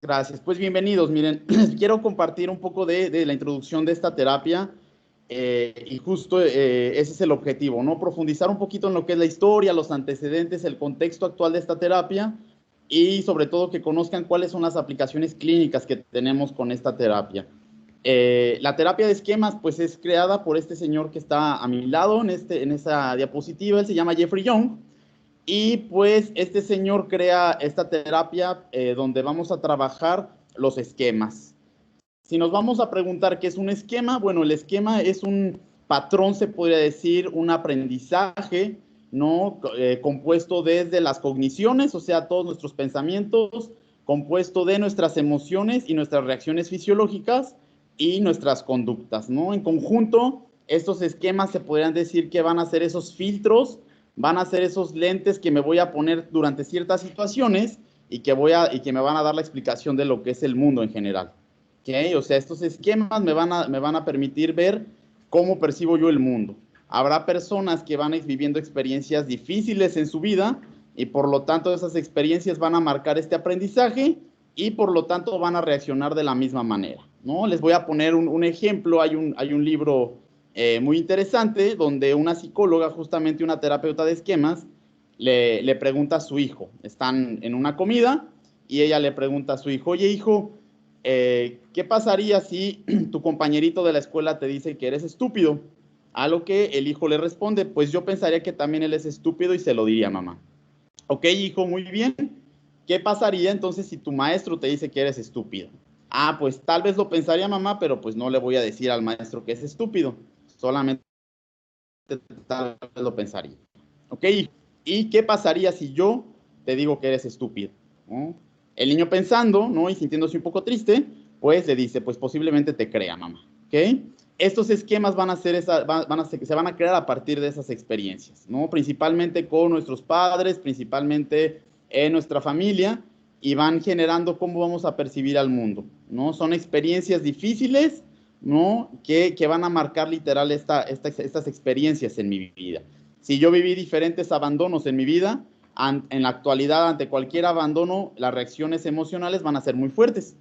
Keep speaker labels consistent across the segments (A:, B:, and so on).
A: Gracias. Pues bienvenidos. Miren, les quiero compartir un poco de la introducción de esta terapia y justo ese es el objetivo, ¿no? Profundizar un poquito en lo que es la historia, los antecedentes, el contexto actual de esta terapia y sobre todo que conozcan cuáles son las aplicaciones clínicas que tenemos con esta terapia. La terapia de esquemas, pues es creada por este señor que está a mi lado en esa diapositiva. Él se llama Jeffrey Young. Y pues este señor crea esta terapia donde vamos a trabajar los esquemas. Si nos vamos a preguntar qué es un esquema, bueno, el esquema es un patrón, se podría decir, un aprendizaje, ¿no? Compuesto desde las cogniciones, o sea, todos nuestros pensamientos, compuesto de nuestras emociones y nuestras reacciones fisiológicas y nuestras conductas, ¿no? En conjunto, estos esquemas se podrían decir que van a ser esos filtros, van a ser esos lentes que me voy a poner durante ciertas situaciones y que me van a dar la explicación de lo que es el mundo en general. ¿Okay? O sea, estos esquemas me van a permitir ver cómo percibo yo el mundo. Habrá personas que van a ir viviendo experiencias difíciles en su vida y por lo tanto esas experiencias van a marcar este aprendizaje y por lo tanto van a reaccionar de la misma manera, ¿no? Les voy a poner un ejemplo. Hay un libro muy interesante donde una psicóloga, justamente una terapeuta de esquemas, le pregunta a su hijo. Están en una comida y ella le pregunta a su hijo, oye hijo, ¿qué pasaría si tu compañerito de la escuela te dice que eres estúpido? A lo que el hijo le responde, pues yo pensaría que también él es estúpido y se lo diría a mamá. Ok, hijo, muy bien. ¿Qué pasaría entonces si tu maestro te dice que eres estúpido? Ah, pues tal vez lo pensaría mamá, pero pues no le voy a decir al maestro que es estúpido. Solamente tal vez lo pensaría. Ok, ¿y qué pasaría si yo te digo que eres estúpido? ¿No? El niño pensando, ¿no? Y sintiéndose un poco triste, pues le dice, pues posiblemente te crea, mamá. ¿Ok? Estos esquemas van a ser se van a crear a partir de esas experiencias, ¿no? Principalmente con nuestros padres, principalmente en nuestra familia, y van generando cómo vamos a percibir al mundo, ¿no? Son experiencias difíciles, ¿no? Que van a marcar literal estas experiencias en mi vida. Si yo viví diferentes abandonos en mi vida, en la actualidad, ante cualquier abandono, las reacciones emocionales van a ser muy fuertes,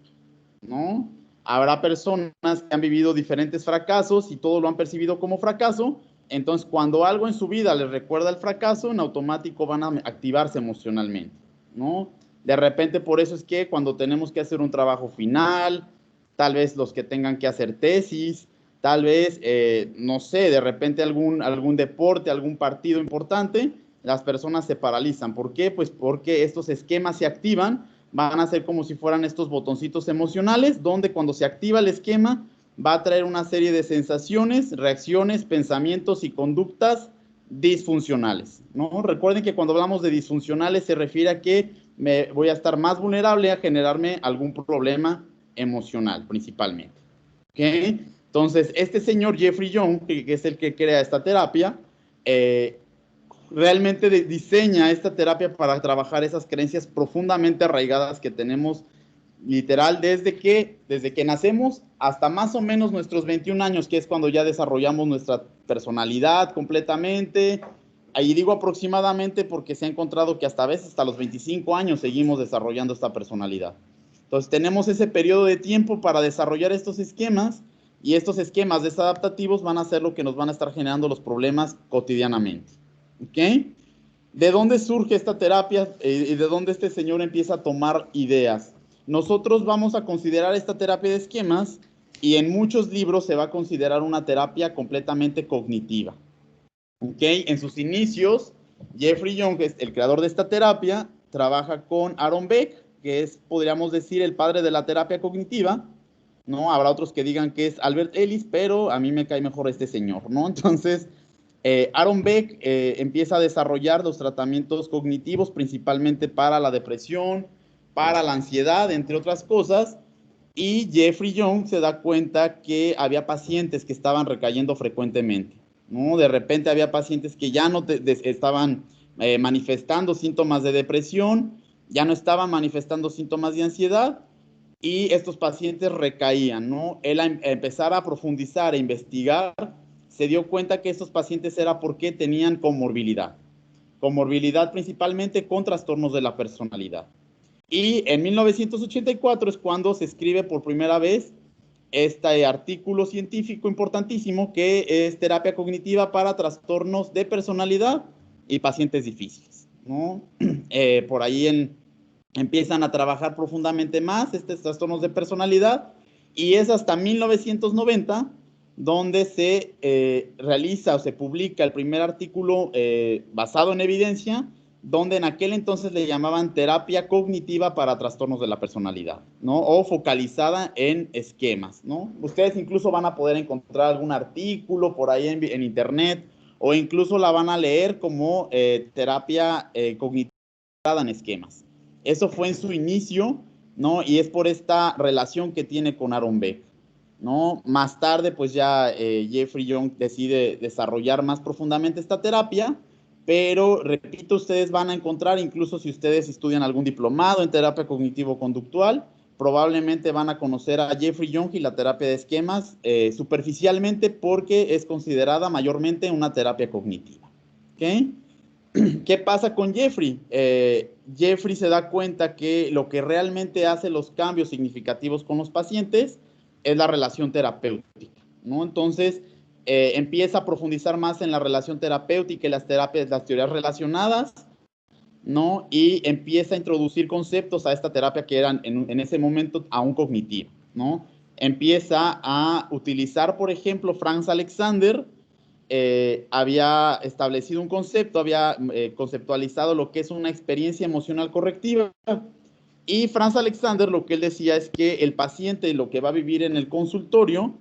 A: ¿no? Habrá personas que han vivido diferentes fracasos y todo lo han percibido como fracaso. Entonces, cuando algo en su vida les recuerda el fracaso, en automático van a activarse emocionalmente, ¿no? De repente, por eso es que cuando tenemos que hacer un trabajo final, tal vez los que tengan que hacer tesis, tal vez, no sé, de repente algún deporte, algún partido importante, las personas se paralizan. ¿Por qué? Pues porque estos esquemas se activan, van a ser como si fueran estos botoncitos emocionales, donde cuando se activa el esquema va a traer una serie de sensaciones, reacciones, pensamientos y conductas disfuncionales, ¿no? Recuerden que cuando hablamos de disfuncionales se refiere a que me voy a estar más vulnerable a generarme algún problema emocional principalmente. ¿Okay? Entonces, este señor Jeffrey Young, que es el que crea esta terapia, realmente diseña esta terapia para trabajar esas creencias profundamente arraigadas que tenemos literal desde que nacemos hasta más o menos nuestros 21 años, que es cuando ya desarrollamos nuestra personalidad completamente. Ahí digo aproximadamente porque se ha encontrado que hasta a veces hasta los 25 años seguimos desarrollando esta personalidad. Entonces tenemos ese periodo de tiempo para desarrollar estos esquemas y estos esquemas desadaptativos van a ser lo que nos van a estar generando los problemas cotidianamente. ¿Ok? ¿De dónde surge esta terapia y de dónde este señor empieza a tomar ideas? Nosotros vamos a considerar esta terapia de esquemas y en muchos libros se va a considerar una terapia completamente cognitiva. ¿Ok? En sus inicios, Jeffrey Young, el creador de esta terapia, trabaja con Aaron Beck, que es, podríamos decir, el padre de la terapia cognitiva, ¿no? Habrá otros que digan que es Albert Ellis, pero a mí me cae mejor este señor, ¿no? Entonces, Aaron Beck empieza a desarrollar los tratamientos cognitivos principalmente para la depresión, para la ansiedad, entre otras cosas, y Jeffrey Young se da cuenta que había pacientes que estaban recayendo frecuentemente, ¿no? De repente había pacientes que ya no estaban manifestando síntomas de depresión, ya no estaban manifestando síntomas de ansiedad, y estos pacientes recaían, ¿no? Él a empezar a profundizar, a investigar, se dio cuenta que estos pacientes era porque tenían comorbilidad principalmente con trastornos de la personalidad. Y en 1984 es cuando se escribe por primera vez este artículo científico importantísimo que es terapia cognitiva para trastornos de personalidad y pacientes difíciles, ¿no? Por ahí empiezan a trabajar profundamente más estos trastornos de personalidad y es hasta 1990 donde se realiza o se publica el primer artículo basado en evidencia, donde en aquel entonces le llamaban terapia cognitiva para trastornos de la personalidad, ¿no? O focalizada en esquemas, ¿no? Ustedes incluso van a poder encontrar algún artículo por ahí en internet o incluso la van a leer como terapia cognitiva en esquemas. Eso fue en su inicio, ¿no? Y es por esta relación que tiene con Aaron Beck, ¿no? Más tarde, pues ya Jeffrey Young decide desarrollar más profundamente esta terapia, pero repito, ustedes van a encontrar, incluso si ustedes estudian algún diplomado en terapia cognitivo-conductual, probablemente van a conocer a Jeffrey Young y la terapia de esquemas superficialmente porque es considerada mayormente una terapia cognitiva. ¿Ok? ¿Qué pasa con Jeffrey? Jeffrey se da cuenta que lo que realmente hace los cambios significativos con los pacientes es la relación terapéutica, ¿no? Entonces, empieza a profundizar más en la relación terapéutica y las teorías relacionadas, ¿no? Y empieza a introducir conceptos a esta terapia que eran en ese momento aún cognitiva, ¿no? Empieza a utilizar, por ejemplo, Franz Alexander, había establecido un concepto, había conceptualizado lo que es una experiencia emocional correctiva. Y Franz Alexander lo que él decía es que el paciente lo que va a vivir en el consultorio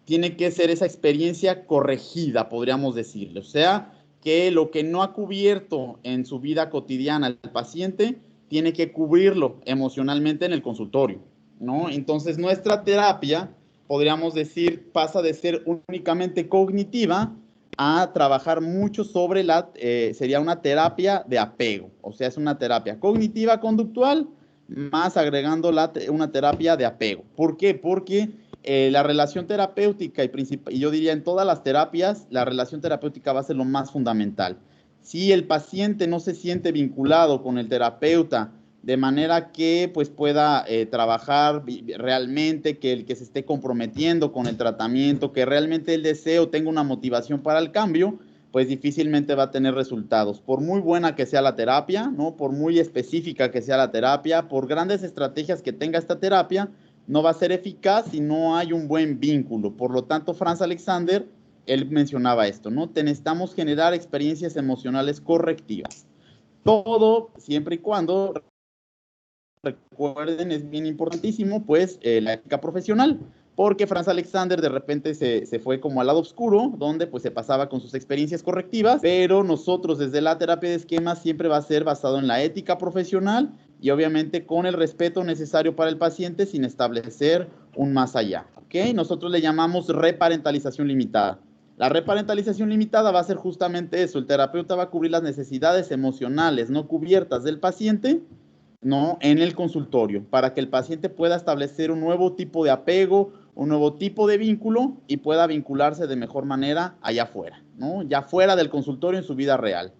A: tiene que ser esa experiencia corregida, podríamos decirle. O sea, que lo que no ha cubierto en su vida cotidiana el paciente tiene que cubrirlo emocionalmente en el consultorio, ¿no? Entonces, nuestra terapia, podríamos decir, pasa de ser únicamente cognitiva a trabajar mucho sobre sería una terapia de apego, o sea, es una terapia cognitiva conductual más agregando una terapia de apego. ¿Por qué? Porque la relación terapéutica y yo diría en todas las terapias, la relación terapéutica va a ser lo más fundamental. Si el paciente no se siente vinculado con el terapeuta de manera que pues pueda trabajar realmente, que el que se esté comprometiendo con el tratamiento, que realmente el deseo tenga una motivación para el cambio, pues difícilmente va a tener resultados. Por muy buena que sea la terapia, ¿no? Por muy específica que sea la terapia, por grandes estrategias que tenga esta terapia, no va a ser eficaz si no hay un buen vínculo. Por lo tanto, Franz Alexander, él mencionaba esto, ¿no? Necesitamos generar experiencias emocionales correctivas. Todo siempre y cuando, recuerden, es bien importantísimo, pues, la ética profesional, porque Franz Alexander de repente se fue como al lado oscuro, donde pues se pasaba con sus experiencias correctivas, pero nosotros desde la terapia de esquemas siempre va a ser basado en la ética profesional y obviamente con el respeto necesario para el paciente sin establecer un más allá, ¿ok? Nosotros le llamamos reparentalización limitada. La reparentalización limitada va a ser justamente eso, el terapeuta va a cubrir las necesidades emocionales no cubiertas del paciente, ¿no? En el consultorio, para que el paciente pueda establecer un nuevo tipo de apego, un nuevo tipo de vínculo y pueda vincularse de mejor manera allá afuera, ¿no? Ya fuera del consultorio en su vida real.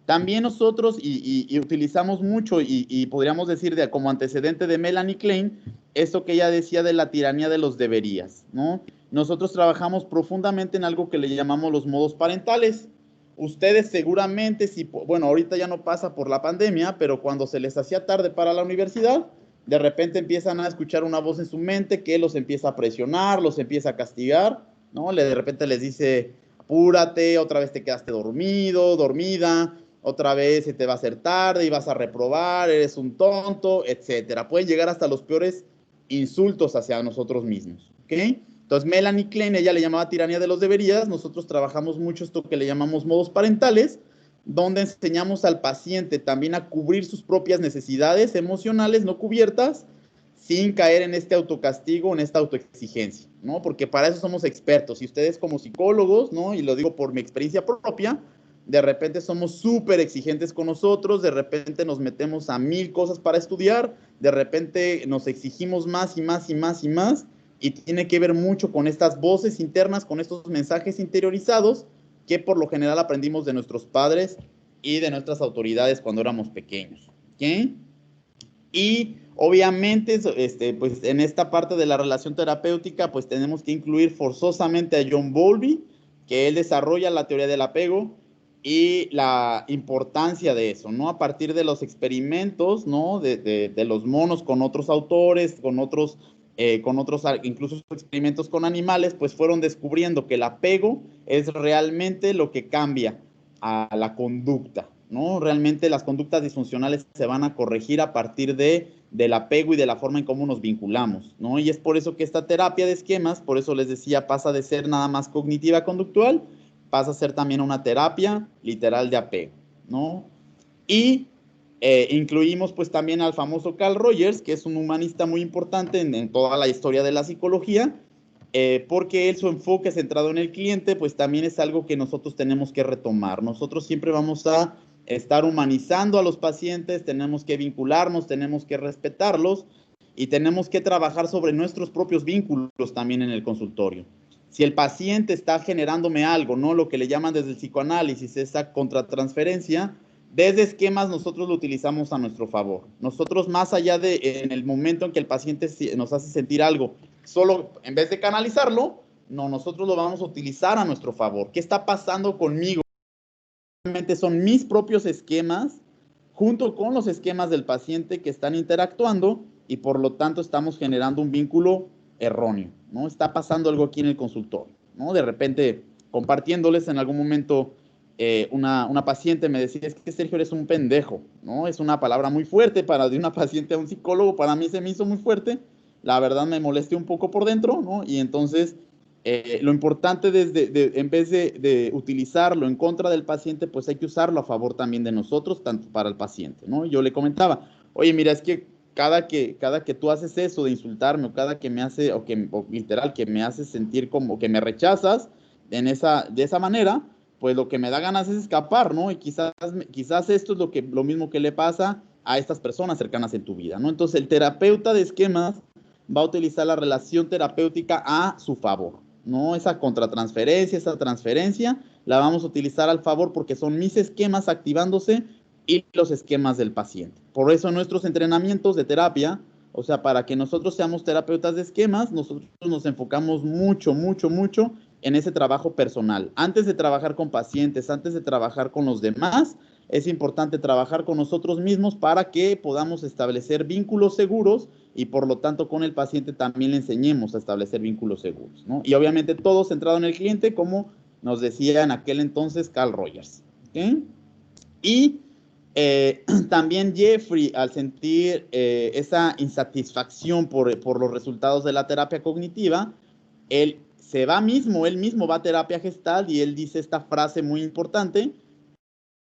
A: También nosotros, y utilizamos mucho, y podríamos decir como antecedente de Melanie Klein, esto que ella decía de la tiranía de los deberías, ¿no? Nosotros trabajamos profundamente en algo que le llamamos los modos parentales. Ustedes seguramente, bueno, ahorita ya no pasa por la pandemia, pero cuando se les hacía tarde para la universidad, de repente empiezan a escuchar una voz en su mente que los empieza a presionar, los empieza a castigar, ¿no? De repente les dice, apúrate, otra vez te quedaste dormido, dormida, otra vez se te va a hacer tarde y vas a reprobar, eres un tonto, etcétera. Pueden llegar hasta los peores insultos hacia nosotros mismos, ¿ok? Entonces, Melanie Klein, ella le llamaba tiranía de los deberías. Nosotros trabajamos mucho esto que le llamamos modos parentales, donde enseñamos al paciente también a cubrir sus propias necesidades emocionales no cubiertas, sin caer en este autocastigo, en esta autoexigencia, ¿no? Porque para eso somos expertos. Y ustedes como psicólogos, ¿no? Y lo digo por mi experiencia propia, de repente somos súper exigentes con nosotros, de repente nos metemos a 1000 cosas para estudiar, de repente nos exigimos más y más y más y más, y tiene que ver mucho con estas voces internas, con estos mensajes interiorizados que por lo general aprendimos de nuestros padres y de nuestras autoridades cuando éramos pequeños. ¿Ok? Y obviamente, pues en esta parte de la relación terapéutica, pues tenemos que incluir forzosamente a John Bowlby, que él desarrolla la teoría del apego y la importancia de eso, ¿no? A partir de los experimentos, ¿no? De los monos con otros autores, con otros, incluso experimentos con animales, pues fueron descubriendo que el apego es realmente lo que cambia a la conducta, ¿no? Realmente las conductas disfuncionales se van a corregir a partir del apego y de la forma en cómo nos vinculamos, ¿no? Y es por eso que esta terapia de esquemas, por eso les decía, pasa de ser nada más cognitiva conductual, pasa a ser también una terapia literal de apego, ¿no? Y incluimos pues también al famoso Carl Rogers, que es un humanista muy importante en toda la historia de la psicología, porque él, su enfoque centrado en el cliente, pues también es algo que nosotros tenemos que retomar. Nosotros siempre vamos a estar humanizando a los pacientes, tenemos que vincularnos, tenemos que respetarlos y tenemos que trabajar sobre nuestros propios vínculos también en el consultorio. Si el paciente está generándome algo, ¿no? Lo que le llaman desde el psicoanálisis, esa contratransferencia, desde esquemas nosotros lo utilizamos a nuestro favor. Nosotros, más allá de en el momento en que el paciente nos hace sentir algo, solo en vez de canalizarlo, no, nosotros lo vamos a utilizar a nuestro favor. ¿Qué está pasando conmigo? Realmente son mis propios esquemas junto con los esquemas del paciente que están interactuando y por lo tanto estamos generando un vínculo erróneo, ¿no? Está pasando algo aquí en el consultorio, ¿no? De repente, compartiéndoles en algún momento, una paciente me decía, es que Sergio eres un pendejo, ¿no? Es una palabra muy fuerte para de una paciente a un psicólogo, para mí se me hizo muy fuerte, la verdad me molesté un poco por dentro, ¿no? Y entonces lo importante en vez de utilizarlo en contra del paciente, pues hay que usarlo a favor también de nosotros, tanto para el paciente, ¿no? Yo le comentaba, oye, mira, es que cada que tú haces eso de insultarme o cada que me hace, o literal, que me haces sentir como que me rechazas de esa manera, pues lo que me da ganas es escapar, ¿no? Y quizás esto es lo mismo que le pasa a estas personas cercanas en tu vida, ¿no? Entonces el terapeuta de esquemas va a utilizar la relación terapéutica a su favor, ¿no? Esa contratransferencia, esa transferencia, la vamos a utilizar al favor porque son mis esquemas activándose y los esquemas del paciente. Por eso nuestros entrenamientos de terapia, o sea, para que nosotros seamos terapeutas de esquemas, nosotros nos enfocamos mucho, mucho, mucho en ese trabajo personal. Antes de trabajar con pacientes, antes de trabajar con los demás, es importante trabajar con nosotros mismos para que podamos establecer vínculos seguros y por lo tanto con el paciente también le enseñemos a establecer vínculos seguros, ¿no? Y obviamente todo centrado en el cliente, como nos decía en aquel entonces Carl Rogers, ¿okay? Y también Jeffrey, al sentir esa insatisfacción por los resultados de la terapia cognitiva, él él mismo va a terapia gestal y él dice esta frase muy importante,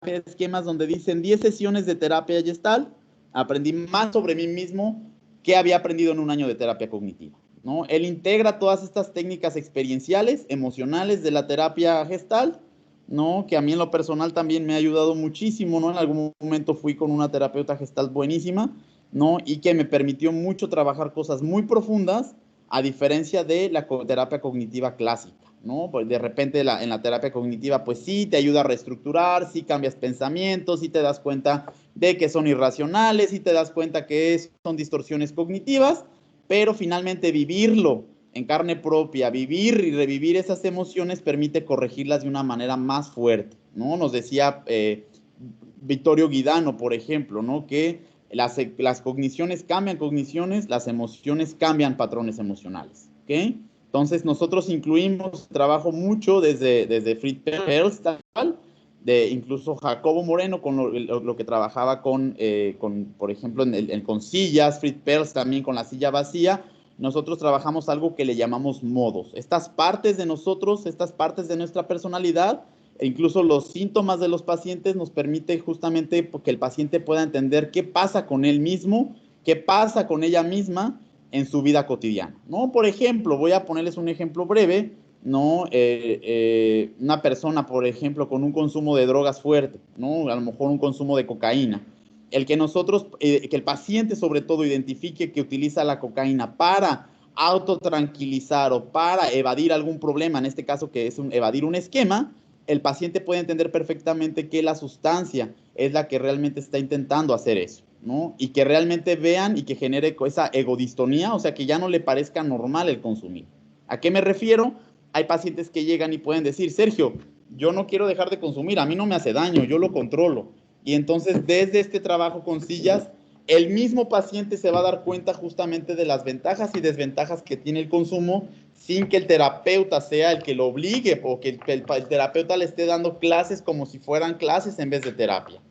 A: esquemas donde dicen 10 sesiones de terapia gestal, aprendí más sobre mí mismo que había aprendido en un año de terapia cognitiva, ¿no? Él integra todas estas técnicas experienciales, emocionales de la terapia gestal, ¿no? Que a mí en lo personal también me ha ayudado muchísimo, ¿no? En algún momento fui con una terapeuta gestal buenísima, ¿no? Y que me permitió mucho trabajar cosas muy profundas, a diferencia de la terapia cognitiva clásica, ¿no? Pues de repente en la terapia cognitiva, pues sí, te ayuda a reestructurar, sí cambias pensamientos, sí te das cuenta de que son irracionales, sí te das cuenta que son distorsiones cognitivas, pero finalmente vivirlo en carne propia, vivir y revivir esas emociones permite corregirlas de una manera más fuerte, ¿no? Nos decía Vittorio Guidano, por ejemplo, ¿no? Que las cogniciones cambian cogniciones, las emociones cambian patrones emocionales, ¿ok? Entonces nosotros incluimos trabajo mucho desde Fritz Perls, de incluso Jacobo Moreno con lo que trabajaba con, por ejemplo, con sillas, Fritz Perls también con la silla vacía. Nosotros trabajamos algo que le llamamos modos. Estas partes de nosotros, estas partes de nuestra personalidad, e incluso los síntomas de los pacientes nos permite justamente que el paciente pueda entender qué pasa con él mismo, qué pasa con ella misma en su vida cotidiana, ¿no? Por ejemplo, voy a ponerles un ejemplo breve, ¿no? Una persona, por ejemplo, con un consumo de drogas fuerte, ¿no? A lo mejor un consumo de cocaína. Que el paciente sobre todo identifique que utiliza la cocaína para autotranquilizar o para evadir algún problema, en este caso que es evadir un esquema, el paciente puede entender perfectamente que la sustancia es la que realmente está intentando hacer eso, ¿no? Y que realmente vean y que genere esa egodistonía, o sea, que ya no le parezca normal el consumir. ¿A qué me refiero? Hay pacientes que llegan y pueden decir, Sergio, yo no quiero dejar de consumir, a mí no me hace daño, yo lo controlo. Y entonces, desde este trabajo con sillas, el mismo paciente se va a dar cuenta justamente de las ventajas y desventajas que tiene el consumo sin que el terapeuta sea el que lo obligue o que el terapeuta le esté dando clases como si fueran clases en vez de terapia.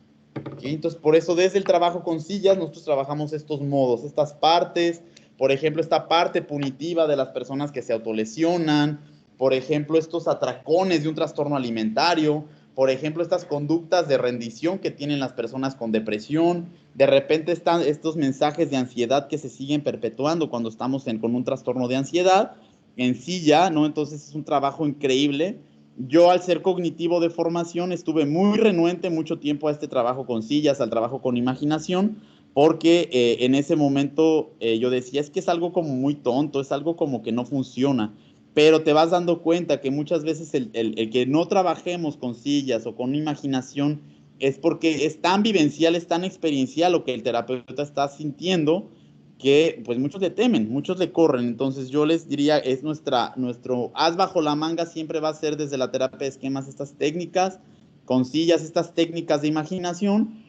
A: ¿Sí? Entonces, por eso desde el trabajo con sillas nosotros trabajamos estos modos, estas partes, por ejemplo, esta parte punitiva de las personas que se autolesionan, por ejemplo, estos atracones de un trastorno alimentario, por ejemplo, estas conductas de rendición que tienen las personas con depresión, de repente están estos mensajes de ansiedad que se siguen perpetuando cuando estamos con un trastorno de ansiedad en silla, ¿no? Entonces es un trabajo increíble. Yo, al ser cognitivo de formación, estuve muy renuente mucho tiempo a este trabajo con sillas, al trabajo con imaginación, porque en ese momento yo decía, es que es algo como muy tonto, es algo como que no funciona, pero te vas dando cuenta que muchas veces el que no trabajemos con sillas o con imaginación es porque es tan vivencial, es tan experiencial lo que el terapeuta está sintiendo, que pues muchos le temen, muchos le corren. Entonces yo les diría, es nuestro as bajo la manga siempre va a ser desde la terapia de esquemas estas técnicas, con sillas, estas técnicas de imaginación,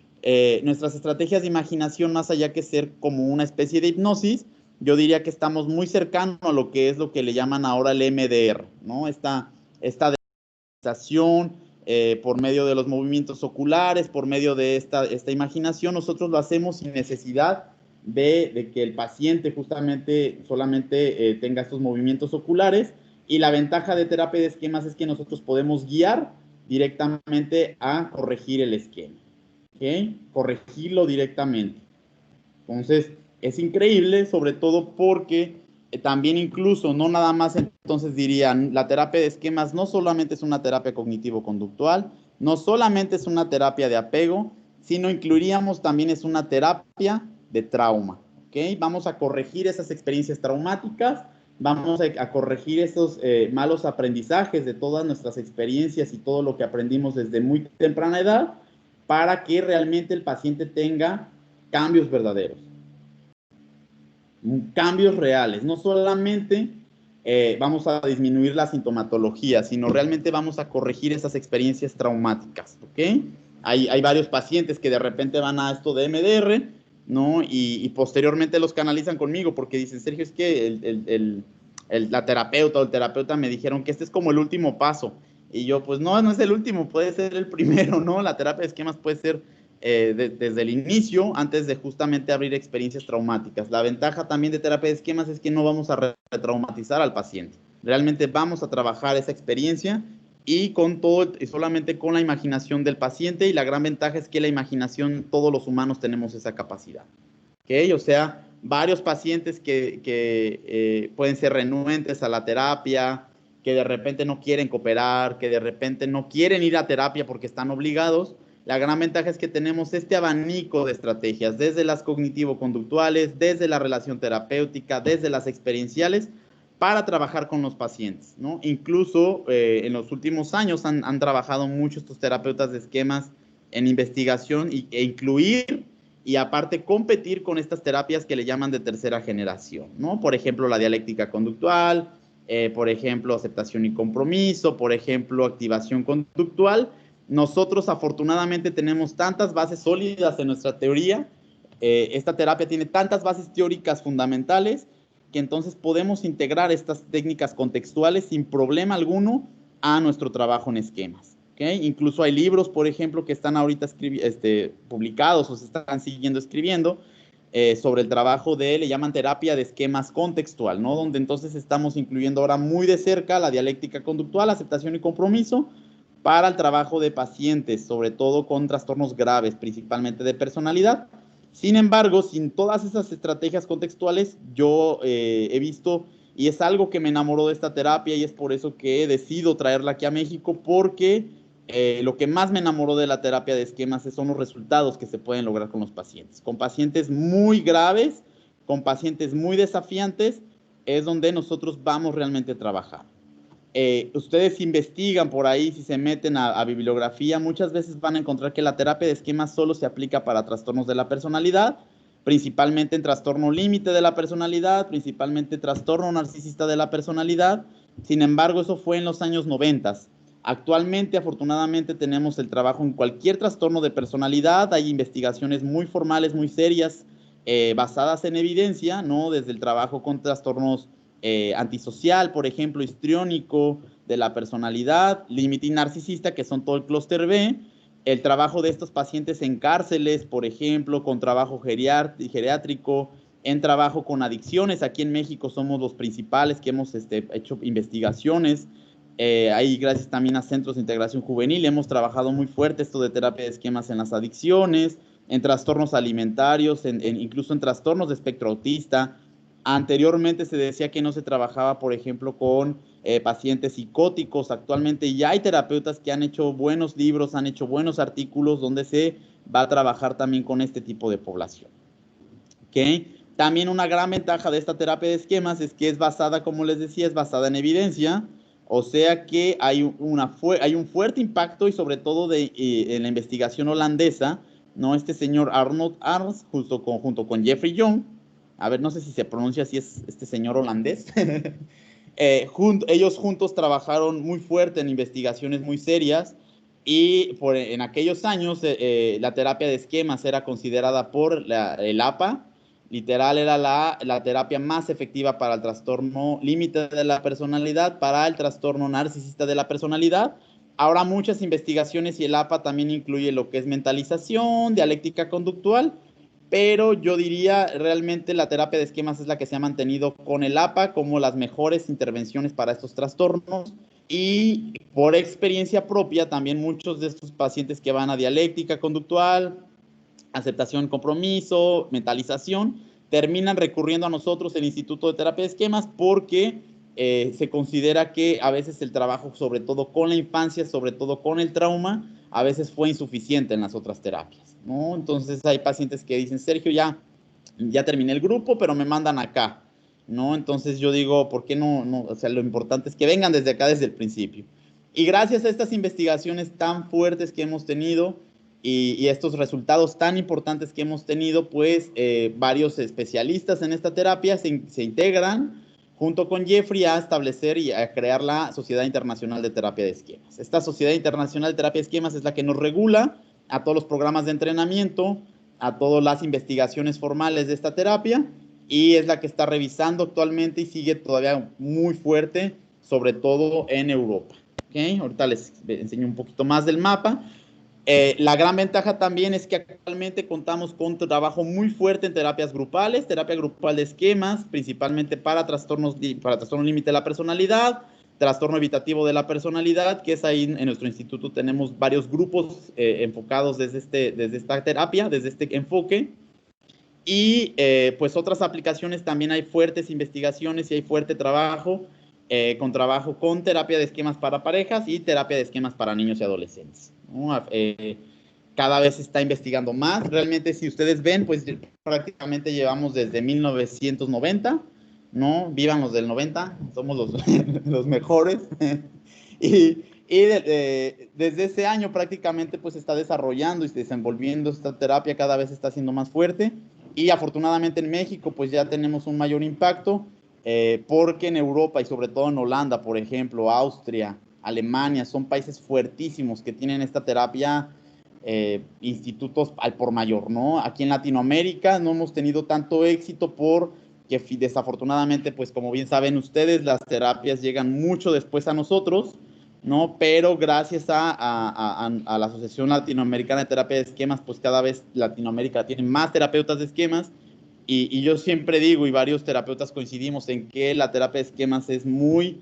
A: nuestras estrategias de imaginación, más allá que ser como una especie de hipnosis, yo diría que estamos muy cercanos a lo que es lo que le llaman ahora el MDR, ¿no? Esta sensación, por medio de los movimientos oculares, por medio de esta imaginación, nosotros lo hacemos sin necesidad de que el paciente justamente solamente tenga estos movimientos oculares, y la ventaja de terapia de esquemas es que nosotros podemos guiar directamente a corregir el esquema, ¿okay? Corregirlo directamente. Entonces, es increíble, sobre todo porque también incluso, no nada más, entonces dirían, la terapia de esquemas no solamente es una terapia cognitivo-conductual, no solamente es una terapia de apego, sino incluiríamos también es una terapia de trauma, ¿ok? Vamos a corregir esas experiencias traumáticas, vamos a corregir esos malos aprendizajes de todas nuestras experiencias y todo lo que aprendimos desde muy temprana edad, para que realmente el paciente tenga cambios verdaderos, cambios reales. No solamente vamos a disminuir la sintomatología, sino realmente vamos a corregir esas experiencias traumáticas, ¿ok? Hay varios pacientes que de repente van a esto de MDR, ¿no? Y posteriormente los canalizan conmigo porque dicen, Sergio, es que la terapeuta o el terapeuta me dijeron que este es como el último paso. Y yo, pues no, no es el último, puede ser el primero, ¿no? La terapia de esquemas puede ser desde el inicio, antes de justamente abrir experiencias traumáticas. La ventaja también de terapia de esquemas es que no vamos a retraumatizar al paciente. Realmente vamos a trabajar esa experiencia y con todo, y solamente con la imaginación del paciente, y la gran ventaja es que la imaginación, todos los humanos tenemos esa capacidad. ¿Okay? O sea, varios pacientes que pueden ser renuentes a la terapia, que de repente no quieren cooperar, que de repente no quieren ir a terapia porque están obligados. La gran ventaja es que tenemos este abanico de estrategias, desde las cognitivo-conductuales, desde la relación terapéutica, desde las experienciales, para trabajar con los pacientes, ¿no? Incluso en los últimos años han trabajado mucho estos terapeutas de esquemas en investigación e incluir y aparte competir con estas terapias que le llaman de tercera generación, ¿no? Por ejemplo, la dialéctica conductual, por ejemplo, aceptación y compromiso, por ejemplo, activación conductual. Nosotros afortunadamente tenemos tantas bases sólidas en nuestra teoría, esta terapia tiene tantas bases teóricas fundamentales, que entonces podemos integrar estas técnicas contextuales sin problema alguno a nuestro trabajo en esquemas. ¿Okay? Incluso hay libros, por ejemplo, que están ahorita publicados o se están siguiendo escribiendo sobre el trabajo le llaman terapia de esquemas contextual, ¿no? Donde entonces estamos incluyendo ahora muy de cerca la dialéctica conductual, aceptación y compromiso para el trabajo de pacientes, sobre todo con trastornos graves, principalmente de personalidad. Sin embargo, sin todas esas estrategias contextuales, yo he visto, y es algo que me enamoró de esta terapia, y es por eso que he decidido traerla aquí a México, porque lo que más me enamoró de la terapia de esquemas son los resultados que se pueden lograr con los pacientes. Con pacientes muy graves, con pacientes muy desafiantes, es donde nosotros vamos realmente a trabajar. ustedes investigan por ahí, si se meten a bibliografía, muchas veces van a encontrar que la terapia de esquemas solo se aplica para trastornos de la personalidad, principalmente en trastorno límite de la personalidad, principalmente trastorno narcisista de la personalidad. Sin embargo, eso fue en los años 90. Actualmente, afortunadamente, tenemos el trabajo en cualquier trastorno de personalidad. Hay investigaciones muy formales, muy serias, basadas en evidencia, ¿no? Desde el trabajo con trastornos antisocial, por ejemplo, histriónico de la personalidad, límite y narcisista, que son todo el clúster B, el trabajo de estos pacientes en cárceles, por ejemplo, con trabajo geriátrico, en trabajo con adicciones. Aquí en México somos los principales que hemos hecho investigaciones. Ahí, gracias también a Centros de Integración Juvenil, hemos trabajado muy fuerte esto de terapia de esquemas en las adicciones, en trastornos alimentarios, incluso en trastornos de espectro autista. Anteriormente se decía que no se trabajaba, por ejemplo, con pacientes psicóticos. Actualmente ya hay terapeutas que han hecho buenos libros, han hecho buenos artículos donde se va a trabajar también con este tipo de población. ¿Okay? También una gran ventaja de esta terapia de esquemas es que es basada, como les decía, es basada en evidencia, o sea que hay un fuerte impacto y sobre todo en la investigación holandesa, ¿no? Este señor Arnold Arns, junto con Jeffrey Young, a ver, no sé si se pronuncia así, es este señor holandés. Ellos juntos trabajaron muy fuerte en investigaciones muy serias y en aquellos años la terapia de esquemas era considerada por el APA, literal era la terapia más efectiva para el trastorno límite de la personalidad, para el trastorno narcisista de la personalidad. Ahora muchas investigaciones y el APA también incluye lo que es mentalización, dialéctica conductual, pero yo diría realmente la terapia de esquemas es la que se ha mantenido con el APA como las mejores intervenciones para estos trastornos. Y por experiencia propia, también muchos de estos pacientes que van a dialéctica conductual, aceptación, compromiso, mentalización, terminan recurriendo a nosotros, el Instituto de Terapia de Esquemas, porque se considera que a veces el trabajo, sobre todo con la infancia, sobre todo con el trauma, a veces fue insuficiente en las otras terapias, ¿no? Entonces hay pacientes que dicen, Sergio, ya terminé el grupo, pero me mandan acá, ¿no? Entonces yo digo, ¿por qué no? O sea, lo importante es que vengan desde acá, desde el principio. Y gracias a estas investigaciones tan fuertes que hemos tenido y estos resultados tan importantes que hemos tenido, pues varios especialistas en esta terapia se integran junto con Jeffrey a establecer y a crear la Sociedad Internacional de Terapia de Esquemas. Esta Sociedad Internacional de Terapia de Esquemas es la que nos regula a todos los programas de entrenamiento, a todas las investigaciones formales de esta terapia y es la que está revisando actualmente y sigue todavía muy fuerte, sobre todo en Europa. ¿Okay? Ahorita les enseño un poquito más del mapa. La gran ventaja también es que actualmente contamos con trabajo muy fuerte en terapias grupales, terapia grupal de esquemas, principalmente para trastorno límite de la personalidad, trastorno evitativo de la personalidad, que es ahí en nuestro instituto tenemos varios grupos enfocados desde esta terapia, desde este enfoque. Y pues otras aplicaciones también hay fuertes investigaciones y hay fuerte trabajo con terapia de esquemas para parejas y terapia de esquemas para niños y adolescentes, ¿no? Cada vez se está investigando más. Realmente, si ustedes ven, pues prácticamente llevamos desde 1990, ¿no? Vivan los del 90, somos los mejores. Desde ese año prácticamente pues se está desarrollando y desenvolviendo esta terapia, cada vez está siendo más fuerte. Y afortunadamente en México pues ya tenemos un mayor impacto porque en Europa y sobre todo en Holanda, por ejemplo, Austria, Alemania, son países fuertísimos que tienen esta terapia, institutos al por mayor, ¿no? Aquí en Latinoamérica no hemos tenido tanto éxito porque desafortunadamente, pues como bien saben ustedes, las terapias llegan mucho después a nosotros, ¿no? Pero gracias a la Asociación Latinoamericana de Terapia de Esquemas, pues cada vez Latinoamérica tiene más terapeutas de esquemas y yo siempre digo, y varios terapeutas coincidimos en que la terapia de esquemas es muy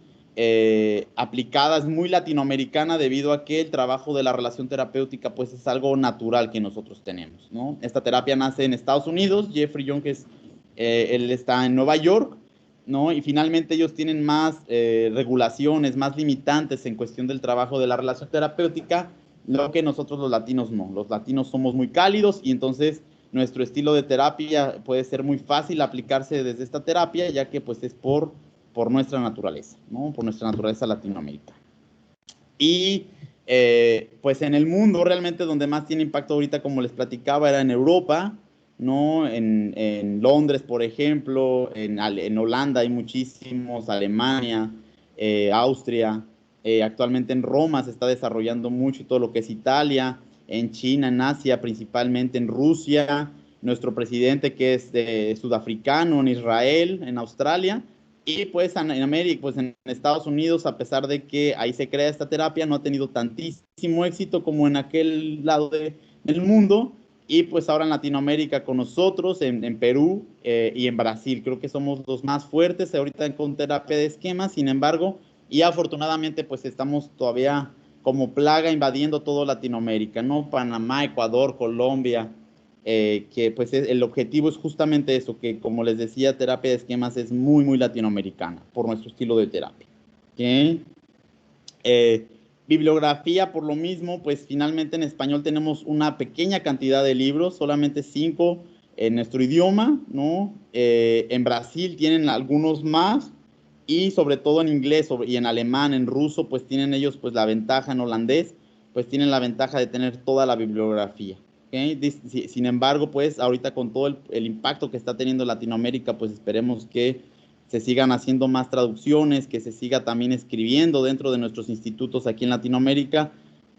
A: aplicada, es muy latinoamericana debido a que el trabajo de la relación terapéutica pues es algo natural que nosotros tenemos, ¿no? Esta terapia nace en Estados Unidos, Jeffrey Young él está en Nueva York, ¿no? Y finalmente ellos tienen más regulaciones, más limitantes en cuestión del trabajo de la relación terapéutica, lo que nosotros los latinos no. Los latinos somos muy cálidos y entonces nuestro estilo de terapia puede ser muy fácil aplicarse desde esta terapia, ya que pues es por por nuestra naturaleza, ¿no? Por nuestra naturaleza latinoamericana. Y pues en el mundo realmente donde más tiene impacto ahorita, como les platicaba, era en Europa, ¿no? En Londres, por ejemplo, en Holanda hay muchísimos, Alemania, Austria, actualmente en Roma se está desarrollando mucho todo lo que es Italia, en China, en Asia, principalmente en Rusia, nuestro presidente que es sudafricano, en Israel, en Australia, y pues en América, pues en Estados Unidos, a pesar de que ahí se crea esta terapia, no ha tenido tantísimo éxito como en aquel lado del mundo, y pues ahora en Latinoamérica con nosotros, en Perú y en Brasil. Creo que somos los más fuertes ahorita con terapia de esquema, sin embargo, y afortunadamente pues estamos todavía como plaga invadiendo todo Latinoamérica, ¿no? Panamá, Ecuador, Colombia, que pues el objetivo es justamente eso, que como les decía, terapia de esquemas es muy, muy latinoamericana por nuestro estilo de terapia. ¿Okay? Bibliografía, por lo mismo, pues finalmente en español tenemos una pequeña cantidad de libros, solamente 5 en nuestro idioma, ¿no? En Brasil tienen algunos más, y sobre todo en inglés y en alemán, en ruso, pues tienen ellos pues la ventaja, en holandés, pues tienen la ventaja de tener toda la bibliografía. ¿Okay? Sin embargo, pues ahorita con todo el impacto que está teniendo Latinoamérica, pues esperemos que se sigan haciendo más traducciones, que se siga también escribiendo dentro de nuestros institutos aquí en Latinoamérica,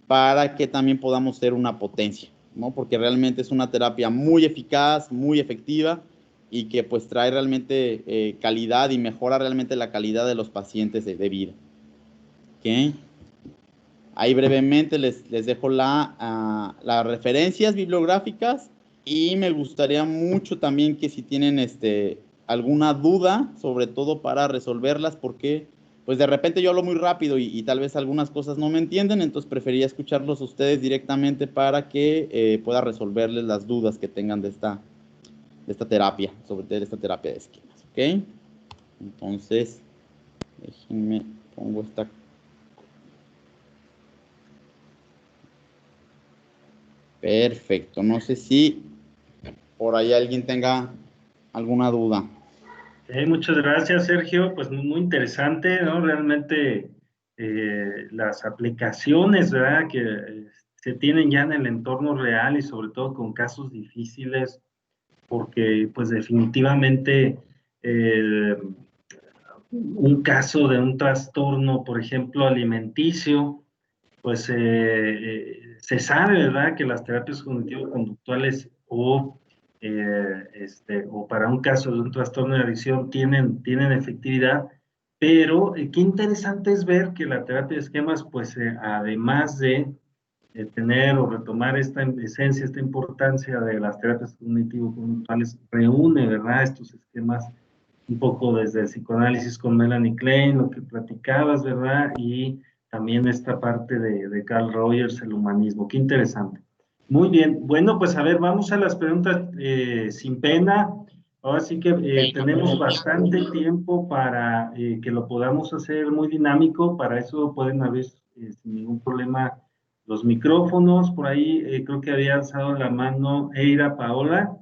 A: para que también podamos ser una potencia, ¿no? Porque realmente es una terapia muy eficaz, muy efectiva, y que pues trae realmente calidad y mejora realmente la calidad de los pacientes de vida. ¿Okay? Ahí brevemente les dejo las referencias bibliográficas, y me gustaría mucho también que si tienen alguna duda, sobre todo para resolverlas, porque pues de repente yo hablo muy rápido y tal vez algunas cosas no me entienden, entonces preferiría escucharlos a ustedes directamente para que pueda resolverles las dudas que tengan de esta terapia, sobre todo de esta terapia de esquemas. ¿Ok? Entonces, déjenme, pongo esta. Perfecto. No sé si por ahí alguien tenga alguna duda.
B: Muchas gracias, Sergio. Pues muy interesante, ¿no? Realmente las aplicaciones, ¿verdad? Que se tienen ya en el entorno real y sobre todo con casos difíciles, porque pues definitivamente un caso de un trastorno, por ejemplo, alimenticio, pues se sabe, ¿verdad?, que las terapias cognitivo-conductuales o para un caso de un trastorno de adicción tienen efectividad, pero qué interesante es ver que la terapia de esquemas, pues además de tener o retomar esta esencia, esta importancia de las terapias cognitivo-conductuales, reúne, ¿verdad?, estos esquemas un poco desde el psicoanálisis con Melanie Klein, lo que platicabas, ¿verdad?, y también esta parte de Carl Rogers, el humanismo. Qué interesante. Muy bien. Bueno, pues a ver, vamos a las preguntas sin pena. Ahora sí que tenemos bastante tiempo para que lo podamos hacer muy dinámico. Para eso pueden abrir sin ningún problema los micrófonos. Por ahí creo que había alzado la mano Eira Paola.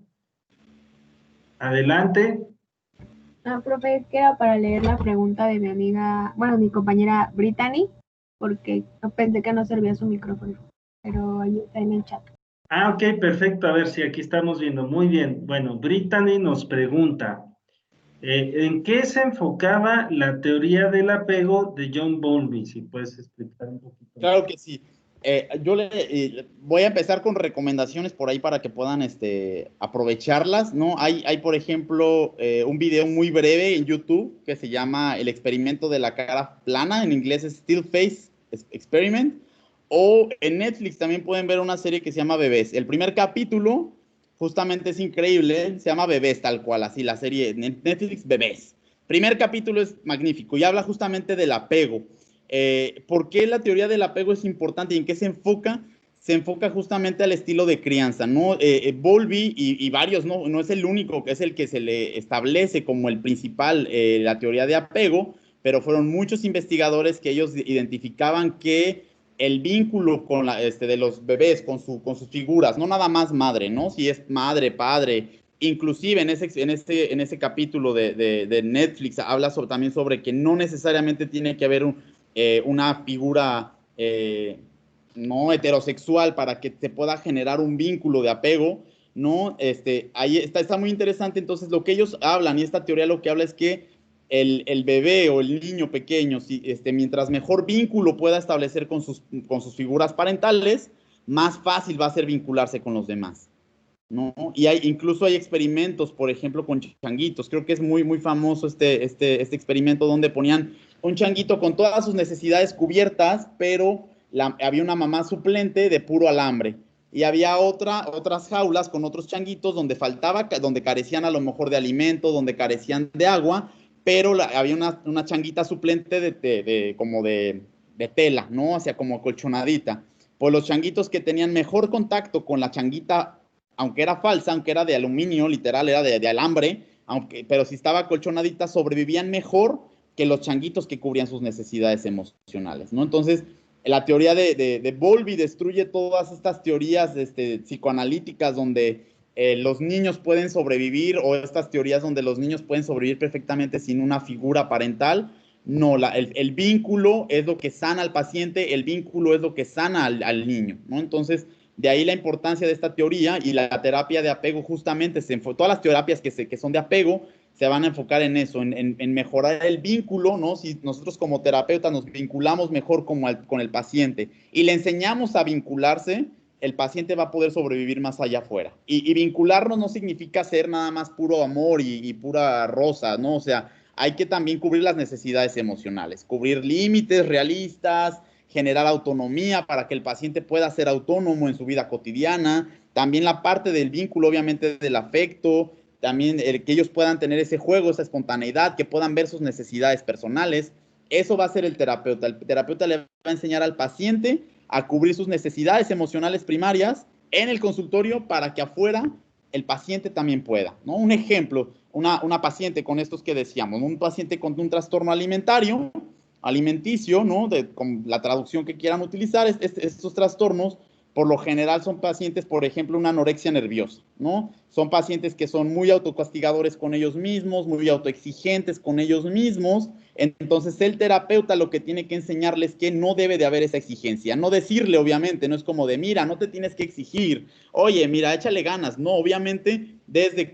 B: Adelante.
C: No, profe, es que era para leer la pregunta de mi amiga, bueno, mi compañera Brittany, porque no pensé que no servía su micrófono, pero ahí está en el chat.
B: Ah, ok, perfecto. A ver si aquí estamos viendo. Muy bien. Bueno, Brittany nos pregunta, ¿en qué se enfocaba la teoría del apego de John Bowlby? Si puedes explicar un poquito.
A: Claro que sí. Yo voy a empezar con recomendaciones por ahí para que puedan aprovecharlas, ¿no? Hay por ejemplo, un video muy breve en YouTube que se llama El experimento de la cara plana, en inglés es Still Face Experiment, o en Netflix también pueden ver una serie que se llama Bebés. El primer capítulo justamente es increíble, se llama Bebés tal cual, así la serie Netflix Bebés. Primer capítulo es magnífico y habla justamente del apego. ¿Por qué la teoría del apego es importante y en qué se enfoca? Se enfoca justamente al estilo de crianza, ¿no? Bowlby y varios, no es el único, es el que se le establece como el principal, la teoría de apego, pero fueron muchos investigadores que ellos identificaban que el vínculo de los bebés con sus figuras, no nada más madre, ¿no? Si es madre, padre, inclusive en ese capítulo de Netflix habla también sobre que no necesariamente tiene que haber una figura no heterosexual para que se pueda generar un vínculo de apego, ¿no? Ahí está muy interesante. Entonces, lo que ellos hablan, y esta teoría lo que habla es que el bebé o el niño pequeño, mientras mejor vínculo pueda establecer con sus figuras parentales, más fácil va a ser vincularse con los demás, ¿no? Y incluso hay experimentos, por ejemplo, con changuitos. Creo que es muy, muy famoso este experimento donde ponían un changuito con todas sus necesidades cubiertas, pero había una mamá suplente de puro alambre. Y había otras jaulas con otros changuitos donde carecían a lo mejor de alimento, donde carecían de agua, pero había una changuita suplente como de tela, ¿no? O sea, como colchonadita. Pues los changuitos que tenían mejor contacto con la changuita, aunque era falsa, aunque era de aluminio, literal, era de alambre, pero si estaba colchonadita, sobrevivían mejor que los changuitos que cubrían sus necesidades emocionales, ¿no? Entonces, la teoría de Bowlby destruye todas estas teorías psicoanalíticas donde los niños pueden sobrevivir, o estas teorías donde los niños pueden sobrevivir perfectamente sin una figura parental. No, el vínculo es lo que sana al paciente, el vínculo es lo que sana al niño, ¿no? Entonces, de ahí la importancia de esta teoría, y la terapia de apego justamente, todas las terapias que son de apego se van a enfocar en eso, en mejorar el vínculo, ¿no? Si nosotros como terapeutas nos vinculamos mejor con el paciente y le enseñamos a vincularse, el paciente va a poder sobrevivir más allá afuera. Y vincularnos no significa ser nada más puro amor y pura rosa, ¿no? O sea, hay que también cubrir las necesidades emocionales, cubrir límites realistas, generar autonomía para que el paciente pueda ser autónomo en su vida cotidiana, también la parte del vínculo, obviamente, del afecto, también que ellos puedan tener ese juego, esa espontaneidad, que puedan ver sus necesidades personales. Eso va a ser el terapeuta. El terapeuta le va a enseñar al paciente a cubrir sus necesidades emocionales primarias en el consultorio para que afuera el paciente también pueda, ¿no? Un ejemplo, una paciente con estos que decíamos, un paciente con un trastorno alimenticio, ¿no? Con la traducción que quieran utilizar, estos trastornos por lo general son pacientes, por ejemplo, una anorexia nerviosa, ¿no? Son pacientes que son muy autocastigadores con ellos mismos, muy autoexigentes con ellos mismos. Entonces, el terapeuta lo que tiene que enseñarles es que no debe de haber esa exigencia. No decirle, obviamente, no es como de, mira, no te tienes que exigir. Oye, mira, échale ganas. No, obviamente, desde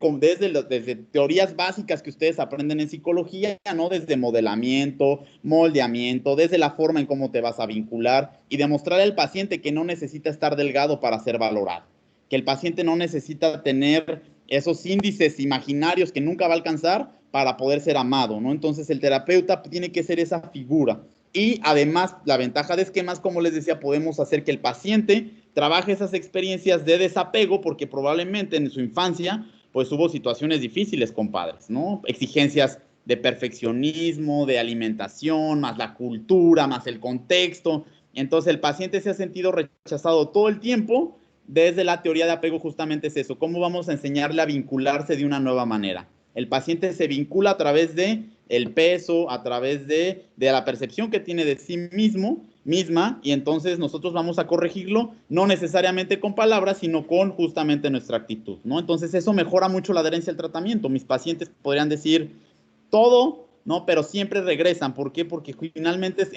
A: teorías básicas que ustedes aprenden en psicología, ¿no? Desde modelamiento, moldeamiento, desde la forma en cómo te vas a vincular y demostrarle al paciente que no necesita estar delgado para ser valorado, que el paciente no necesita tener esos índices imaginarios que nunca va a alcanzar para poder ser amado, ¿no? Entonces el terapeuta tiene que ser esa figura. Y además, la ventaja de esquemas, como les decía, podemos hacer que el paciente trabaje esas experiencias de desapego, porque probablemente en su infancia, pues hubo situaciones difíciles con padres, ¿no? Exigencias de perfeccionismo, de alimentación, más la cultura, más el contexto. Entonces el paciente se ha sentido rechazado todo el tiempo. Desde la teoría de apego justamente es eso, cómo vamos a enseñarle a vincularse de una nueva manera. El paciente se vincula a través de el peso, a través de la percepción que tiene de sí misma, y entonces nosotros vamos a corregirlo, no necesariamente con palabras, sino con justamente nuestra actitud, ¿no? Entonces eso mejora mucho la adherencia al tratamiento. Mis pacientes podrían decir todo, ¿no? Pero siempre regresan. ¿Por qué? Porque finalmente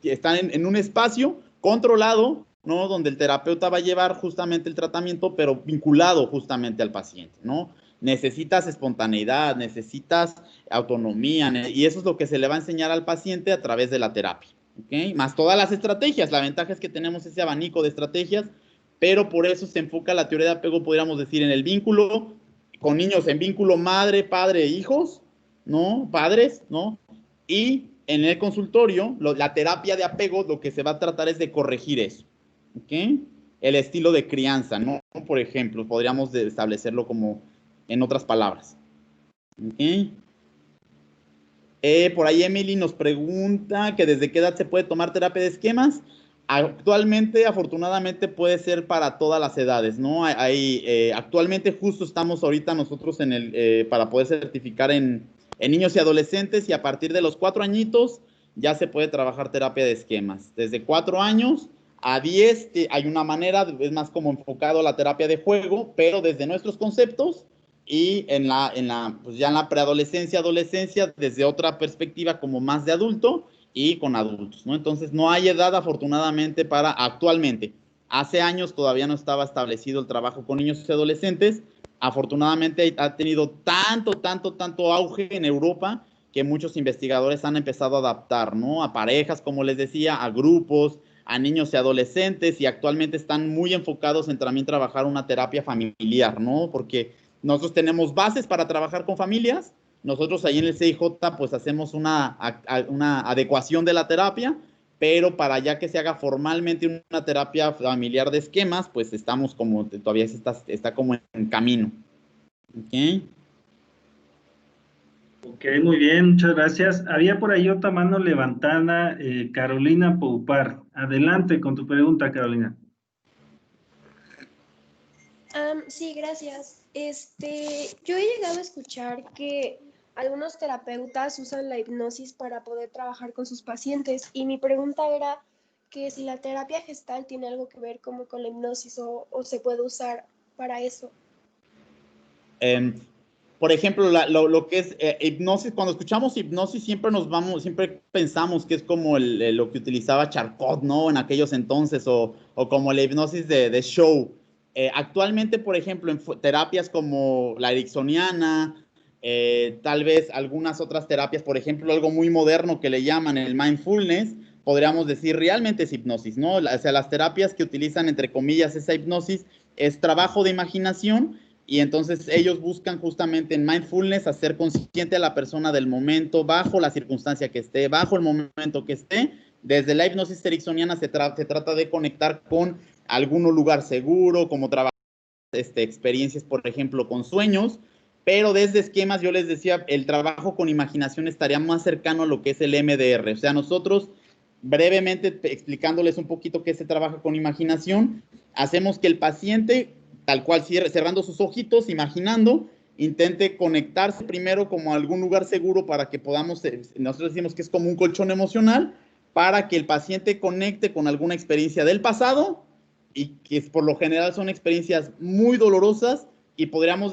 A: están en un espacio controlado, ¿no? Donde el terapeuta va a llevar justamente el tratamiento, pero vinculado justamente al paciente, ¿no? Necesitas espontaneidad, necesitas autonomía, y eso es lo que se le va a enseñar al paciente a través de la terapia, ¿ok? Más todas las estrategias. La ventaja es que tenemos ese abanico de estrategias, pero por eso se enfoca la teoría de apego, podríamos decir, en el vínculo con niños, en vínculo madre, padre, hijos, ¿no? Padres, ¿no? Y en el consultorio, la terapia de apego, lo que se va a tratar es de corregir eso, ¿ok? El estilo de crianza, ¿no? Por ejemplo, podríamos establecerlo como en otras palabras, ¿ok? Por ahí Emily nos pregunta que desde qué edad se puede tomar terapia de esquemas. Actualmente, afortunadamente, puede ser para todas las edades, ¿no? Actualmente justo estamos ahorita nosotros para poder certificar en niños y adolescentes, y a partir de los 4 añitos ya se puede trabajar terapia de esquemas. Desde 4 años a 10 hay una manera, es más como enfocado a la terapia de juego, pero desde nuestros conceptos, y pues ya en la preadolescencia, adolescencia, desde otra perspectiva como más de adulto y con adultos, ¿no? Entonces no hay edad afortunadamente para actualmente. Hace años todavía no estaba establecido el trabajo con niños y adolescentes. Afortunadamente ha tenido tanto auge en Europa que muchos investigadores han empezado a adaptar, ¿no? A parejas, como les decía, a grupos, a niños y adolescentes, y actualmente están muy enfocados en también trabajar una terapia familiar, ¿no? Porque nosotros tenemos bases para trabajar con familias, nosotros ahí en el CIJ pues hacemos una adecuación de la terapia, pero para ya que se haga formalmente una terapia familiar de esquemas, pues estamos como, todavía está como en camino. ¿Ok?
B: Ok, muy bien, muchas gracias. Había por ahí otra mano levantada, Carolina Poupar. Adelante con tu pregunta, Carolina.
D: Sí, gracias. Yo he llegado a escuchar que algunos terapeutas usan la hipnosis para poder trabajar con sus pacientes y mi pregunta era que si la terapia gestal tiene algo que ver como con la hipnosis o se puede usar para eso.
A: Por ejemplo, lo que es hipnosis, cuando escuchamos hipnosis siempre pensamos que es como lo que utilizaba Charcot, ¿no? En aquellos entonces, o como la hipnosis de show. Actualmente, por ejemplo, en terapias como la ericksoniana, tal vez algunas otras terapias, por ejemplo, algo muy moderno que le llaman el mindfulness, podríamos decir realmente es hipnosis, ¿no? O sea, las terapias que utilizan, entre comillas, esa hipnosis es trabajo de imaginación. Y entonces ellos buscan justamente en mindfulness hacer consciente a la persona del momento, bajo la circunstancia que esté, bajo el momento que esté. Desde la hipnosis ericksoniana se trata de conectar con algún lugar seguro, como trabajar experiencias, por ejemplo, con sueños. Pero desde esquemas, yo les decía, el trabajo con imaginación estaría más cercano a lo que es el MDR. O sea, nosotros, brevemente explicándoles un poquito qué se trabaja con imaginación, hacemos que el paciente, tal cual, cerrando sus ojitos, imaginando, intente conectarse primero como a algún lugar seguro para que podamos, nosotros decimos que es como un colchón emocional, para que el paciente conecte con alguna experiencia del pasado y que por lo general son experiencias muy dolorosas y podríamos,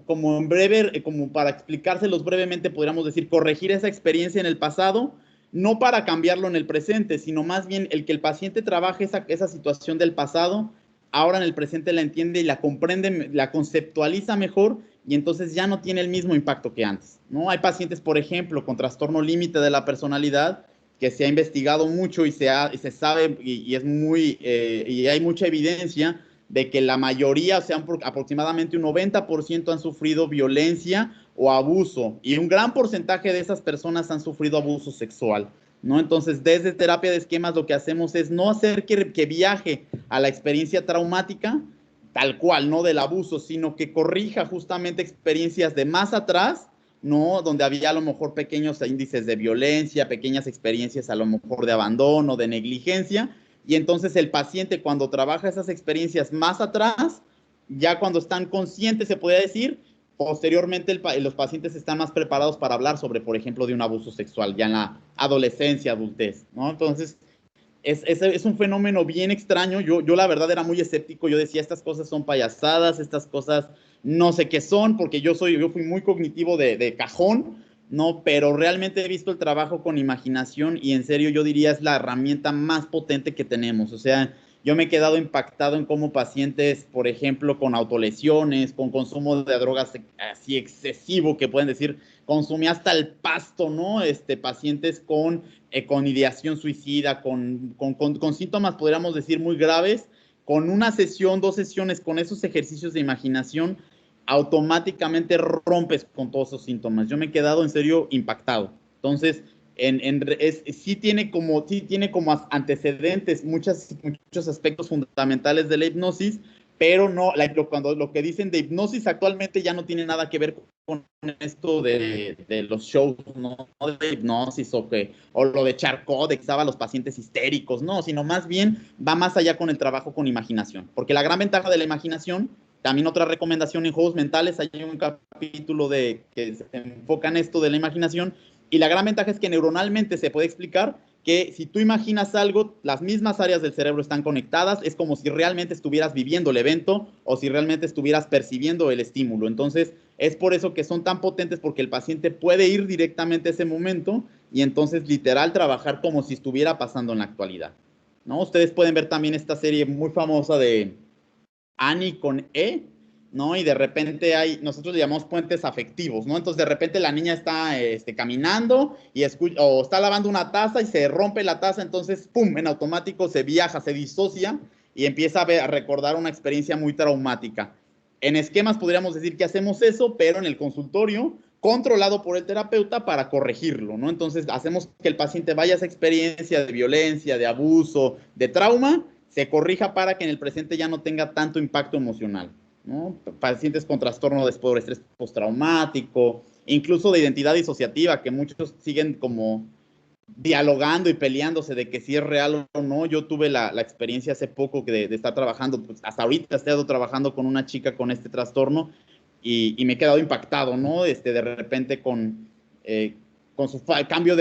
A: como en breve, como para explicárselos brevemente, podríamos decir corregir esa experiencia en el pasado, no para cambiarlo en el presente, sino más bien el que el paciente trabaje esa situación del pasado, ahora en el presente la entiende y la comprende, la conceptualiza mejor y entonces ya no tiene el mismo impacto que antes, ¿no? Hay pacientes, por ejemplo, con trastorno límite de la personalidad que se ha investigado mucho y se sabe y es y hay mucha evidencia de que la mayoría, o sea, aproximadamente un 90% han sufrido violencia o abuso y un gran porcentaje de esas personas han sufrido abuso sexual, ¿no? Entonces, desde terapia de esquemas lo que hacemos es no hacer que viaje a la experiencia traumática tal cual, no del abuso, sino que corrija justamente experiencias de más atrás, ¿no? Donde había a lo mejor pequeños índices de violencia, pequeñas experiencias a lo mejor de abandono, de negligencia, y entonces el paciente cuando trabaja esas experiencias más atrás, ya cuando están conscientes, se podría decir, posteriormente los pacientes están más preparados para hablar sobre, por ejemplo, de un abuso sexual, ya en la adolescencia, adultez, ¿no? Entonces, es un fenómeno bien extraño. Yo la verdad era muy escéptico. Yo decía, estas cosas son payasadas, estas cosas no sé qué son, porque yo fui muy cognitivo de cajón, ¿no? Pero realmente he visto el trabajo con imaginación y en serio yo diría es la herramienta más potente que tenemos. O sea, yo me he quedado impactado en cómo pacientes, por ejemplo, con autolesiones, con consumo de drogas así excesivo, que pueden decir, consumí hasta el pasto, ¿no? Pacientes con ideación suicida, con síntomas, podríamos decir, muy graves, con una sesión, 2 sesiones, con esos ejercicios de imaginación, automáticamente rompes con todos esos síntomas. Yo me he quedado en serio impactado. Entonces, sí tiene como antecedentes muchos aspectos fundamentales de la hipnosis, pero no, cuando lo que dicen de hipnosis actualmente ya no tiene nada que ver con esto de los shows, ¿no? De hipnosis o lo de Charcot, de que estaba a los pacientes histéricos, no, sino más bien va más allá con el trabajo con imaginación, porque la gran ventaja de la imaginación, también otra recomendación en juegos mentales, hay un capítulo que se enfoca en esto de la imaginación, y la gran ventaja es que neuronalmente se puede explicar que si tú imaginas algo, las mismas áreas del cerebro están conectadas, es como si realmente estuvieras viviendo el evento o si realmente estuvieras percibiendo el estímulo. Entonces, es por eso que son tan potentes, porque el paciente puede ir directamente a ese momento y entonces literal trabajar como si estuviera pasando en la actualidad, ¿no? Ustedes pueden ver también esta serie muy famosa de Annie con E, ¿no? Y de repente nosotros le llamamos puentes afectivos, ¿no? Entonces de repente la niña está caminando o está lavando una taza y se rompe la taza, entonces, ¡pum!, en automático se viaja, se disocia y empieza a recordar una experiencia muy traumática. En esquemas podríamos decir que hacemos eso, pero en el consultorio, controlado por el terapeuta para corregirlo, ¿no? Entonces hacemos que el paciente vaya a esa experiencia de violencia, de abuso, de trauma, se corrija para que en el presente ya no tenga tanto impacto emocional, ¿no? Pacientes con trastorno de estrés postraumático, incluso de identidad disociativa, que muchos siguen como dialogando y peleándose de que si es real o no. Yo tuve la experiencia hace poco de estar trabajando, pues hasta ahorita he estado trabajando con una chica con este trastorno y me he quedado impactado, ¿no? De repente con su cambio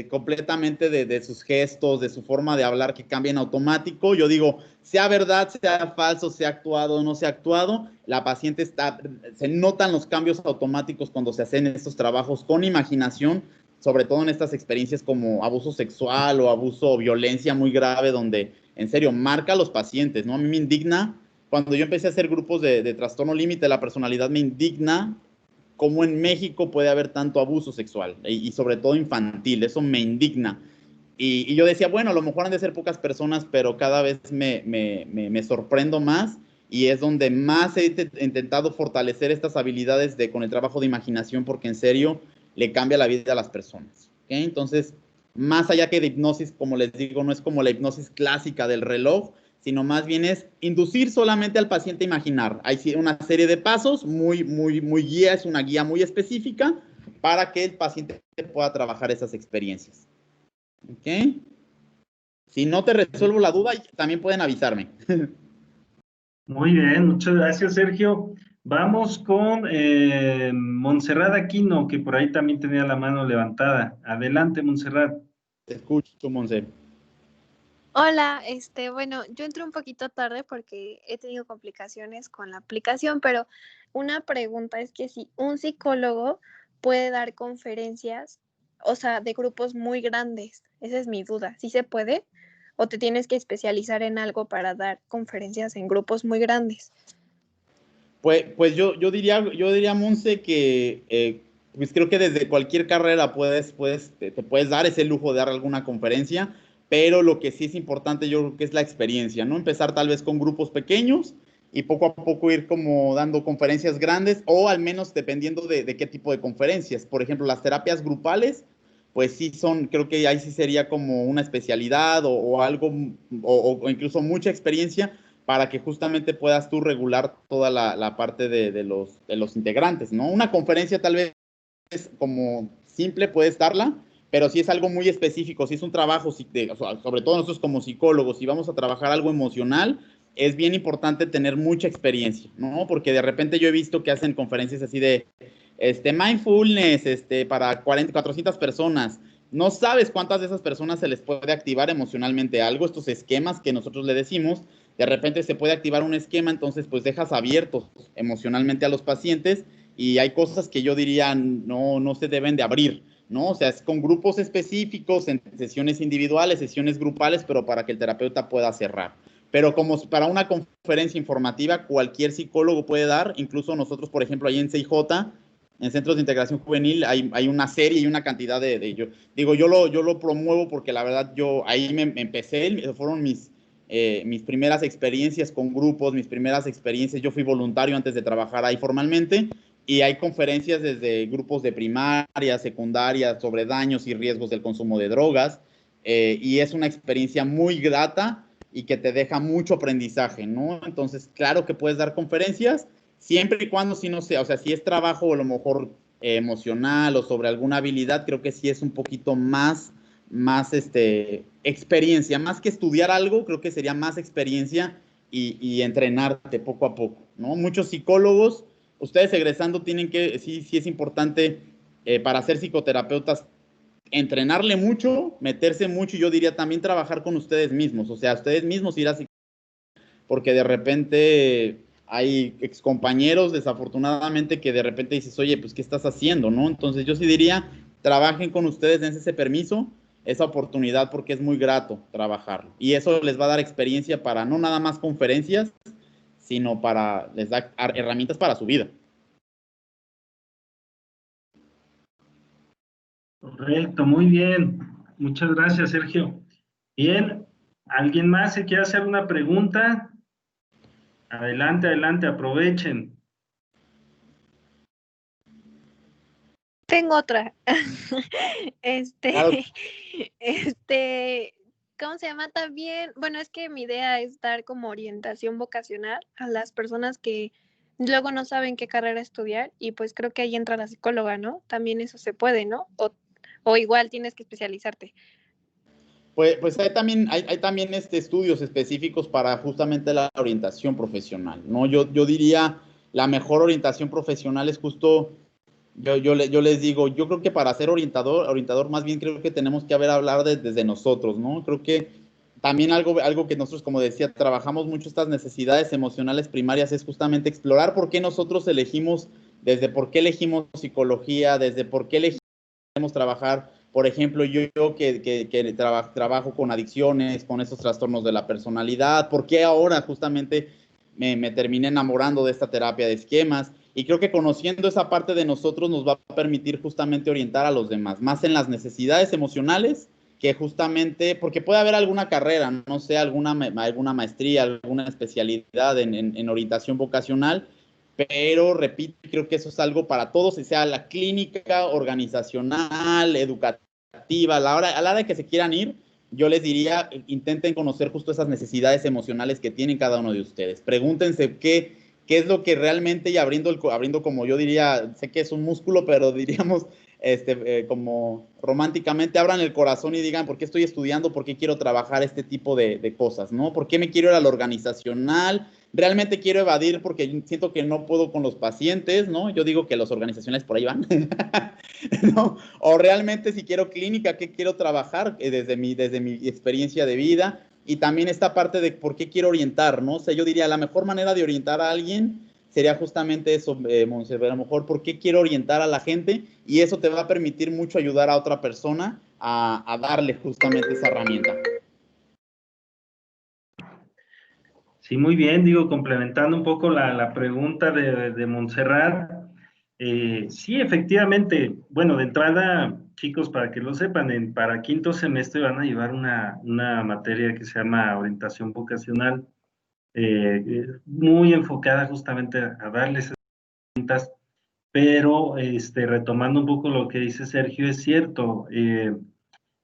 A: completamente de sus gestos, de su forma de hablar que cambia en automático. Yo digo, sea verdad, sea falso, sea actuado o no sea actuado, la paciente se notan los cambios automáticos cuando se hacen estos trabajos con imaginación, sobre todo en estas experiencias como abuso sexual o abuso o violencia muy grave, donde en serio marca a los pacientes, ¿no? A mí me indigna, cuando yo empecé a hacer grupos de trastorno límite de la personalidad, me indigna cómo en México puede haber tanto abuso sexual y sobre todo infantil. Eso me indigna. Y yo decía, bueno, a lo mejor han de ser pocas personas, pero cada vez me sorprendo más y es donde más he intentado fortalecer estas habilidades con el trabajo de imaginación, porque en serio le cambia la vida a las personas. ¿Okay? Entonces, más allá que de hipnosis, como les digo, no es como la hipnosis clásica del reloj, sino más bien es inducir solamente al paciente a imaginar. Hay una serie de pasos muy guía, es una guía muy específica para que el paciente pueda trabajar esas experiencias. ¿Ok? Si no te resuelvo la duda, también pueden avisarme.
B: Muy bien, muchas gracias, Sergio. Vamos con Montserrat Aquino, que por ahí también tenía la mano levantada. Adelante, Montserrat.
A: Te escucho, Monse.
E: Hola, bueno, yo entré un poquito tarde porque he tenido complicaciones con la aplicación, pero una pregunta es que si un psicólogo puede dar conferencias, o sea, de grupos muy grandes, esa es mi duda, ¿sí se puede? ¿O te tienes que especializar en algo para dar conferencias en grupos muy grandes?
A: Pues yo diría, Monse, que pues creo que desde cualquier carrera te puedes dar ese lujo de dar alguna conferencia, pero lo que sí es importante yo creo que es la experiencia, ¿no? Empezar tal vez con grupos pequeños y poco a poco ir como dando conferencias grandes, o al menos dependiendo de qué tipo de conferencias. Por ejemplo, las terapias grupales, pues sí creo que ahí sí sería como una especialidad o algo, o incluso mucha experiencia, para que justamente puedas tú regular toda la parte de los integrantes, ¿no? Una conferencia tal vez como simple puedes darla, pero si es algo muy específico, si es un trabajo, sobre todo nosotros como psicólogos, si vamos a trabajar algo emocional, es bien importante tener mucha experiencia, ¿no? Porque de repente yo he visto que hacen conferencias así de mindfulness para 400 personas. No sabes cuántas de esas personas se les puede activar emocionalmente algo, estos esquemas que nosotros le decimos. De repente se puede activar un esquema, entonces pues dejas abiertos emocionalmente a los pacientes, y hay cosas que yo diría no se deben de abrir, ¿no? O sea, es con grupos específicos, en sesiones individuales, sesiones grupales, pero para que el terapeuta pueda cerrar. Pero como para una conferencia informativa, cualquier psicólogo puede dar, incluso nosotros, por ejemplo, ahí en CIJ, en Centros de Integración Juvenil, hay una serie y una cantidad yo lo promuevo porque la verdad yo ahí me empecé, fueron mis primeras experiencias con grupos, mis primeras experiencias, yo fui voluntario antes de trabajar ahí formalmente, y hay conferencias desde grupos de primaria, secundaria, sobre daños y riesgos del consumo de drogas, y es una experiencia muy grata y que te deja mucho aprendizaje, ¿no? Entonces, claro que puedes dar conferencias, siempre y cuando si no sea, o sea, si es trabajo a lo mejor emocional o sobre alguna habilidad, creo que sí es un poquito más experiencia, más que estudiar algo, creo que sería más experiencia y entrenarte poco a poco, ¿no? Muchos psicólogos, ustedes egresando tienen que, sí es importante para ser psicoterapeutas, entrenarle mucho, meterse mucho, y yo diría también trabajar con ustedes mismos, o sea, ustedes mismos ir así, porque de repente hay excompañeros, desafortunadamente, que de repente dices, oye, pues, ¿qué estás haciendo, no? Entonces, yo sí diría, trabajen con ustedes, dense ese permiso, esa oportunidad, porque es muy grato trabajarlo. Y eso les va a dar experiencia para no nada más conferencias, sino para, les da herramientas para su vida.
B: Correcto, muy bien. Muchas gracias, Sergio. Bien, ¿alguien más se quiere hacer una pregunta? Adelante, adelante, aprovechen.
E: Tengo otra.
A: Claro.
E: Este, ¿cómo se llama también? Bueno, es que mi idea es dar como orientación vocacional a las personas que luego no saben qué carrera estudiar y pues creo que ahí entra la psicóloga, ¿no? También eso se puede, ¿no? O igual tienes que especializarte.
A: Pues hay también estudios específicos para justamente la orientación profesional, ¿no? Yo diría, la mejor orientación profesional es justo, yo les digo, yo creo que para ser orientador más bien creo que tenemos que hablar desde nosotros, ¿no? Creo que también algo que nosotros, como decía, trabajamos mucho estas necesidades emocionales primarias, es justamente explorar por qué nosotros elegimos, desde por qué elegimos psicología, desde por qué elegimos trabajar. Por ejemplo, yo que trabajo con adicciones, con esos trastornos de la personalidad, ¿por qué ahora justamente me terminé enamorando de esta terapia de esquemas? Y creo que conociendo esa parte de nosotros nos va a permitir justamente orientar a los demás, más en las necesidades emocionales, que justamente, porque puede haber alguna carrera, no sé, alguna maestría, alguna especialidad en orientación vocacional, pero repito, creo que eso es algo para todos, sea la clínica, organizacional, educativa, a la hora de que se quieran ir, yo les diría, intenten conocer justo esas necesidades emocionales que tienen cada uno de ustedes. Pregúntense qué es lo que realmente, y abriendo como yo diría, sé que es un músculo, pero diríamos como románticamente, abran el corazón y digan, ¿por qué estoy estudiando? ¿Por qué quiero trabajar este tipo de cosas? ¿No? ¿Por qué me quiero ir a lo organizacional? Realmente quiero evadir porque siento que no puedo con los pacientes, ¿no? Yo digo que las organizaciones por ahí van, ¿no? O realmente si quiero clínica, ¿qué quiero trabajar desde mi experiencia de vida? Y también esta parte de por qué quiero orientar, ¿no? O sea, yo diría, la mejor manera de orientar a alguien sería justamente eso, Montse, a lo mejor por qué quiero orientar a la gente, y eso te va a permitir mucho ayudar a otra persona a darle justamente esa herramienta.
B: Sí, muy bien, digo, complementando un poco la pregunta de Montserrat. Sí, efectivamente, bueno, de entrada, chicos, para que lo sepan, para quinto semestre van a llevar una materia que se llama orientación vocacional, muy enfocada justamente a darles herramientas, pero retomando un poco lo que dice Sergio, es cierto,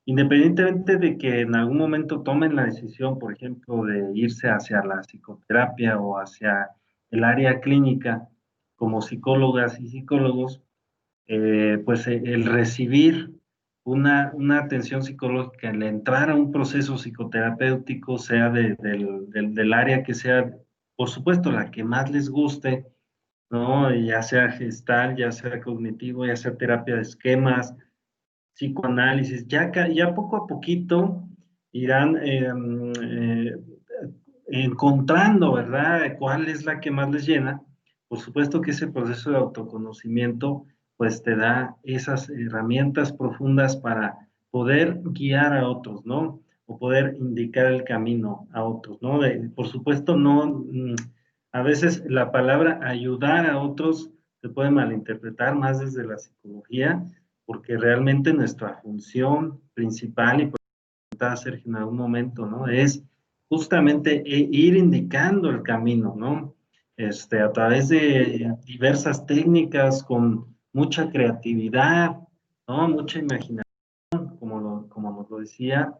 B: independientemente de que en algún momento tomen la decisión, por ejemplo, de irse hacia la psicoterapia o hacia el área clínica como psicólogas y psicólogos, pues el recibir una atención psicológica, el entrar a un proceso psicoterapéutico, sea del área que sea, por supuesto, la que más les guste, ¿no? Ya sea gestal, ya sea cognitivo, ya sea terapia de esquemas, psicoanálisis, ya poco a poquito irán encontrando, ¿verdad?, cuál es la que más les llena. Por supuesto que ese proceso de autoconocimiento, pues te da esas herramientas profundas para poder guiar a otros, ¿no? O poder indicar el camino a otros, ¿no? Por supuesto, no, a veces la palabra ayudar a otros se puede malinterpretar más desde la psicología, porque realmente nuestra función principal, y por comentaba Sergio en algún momento, ¿no? Es justamente ir indicando el camino, ¿no? A través de diversas técnicas, con mucha creatividad, ¿no? Mucha imaginación, como nos lo decía,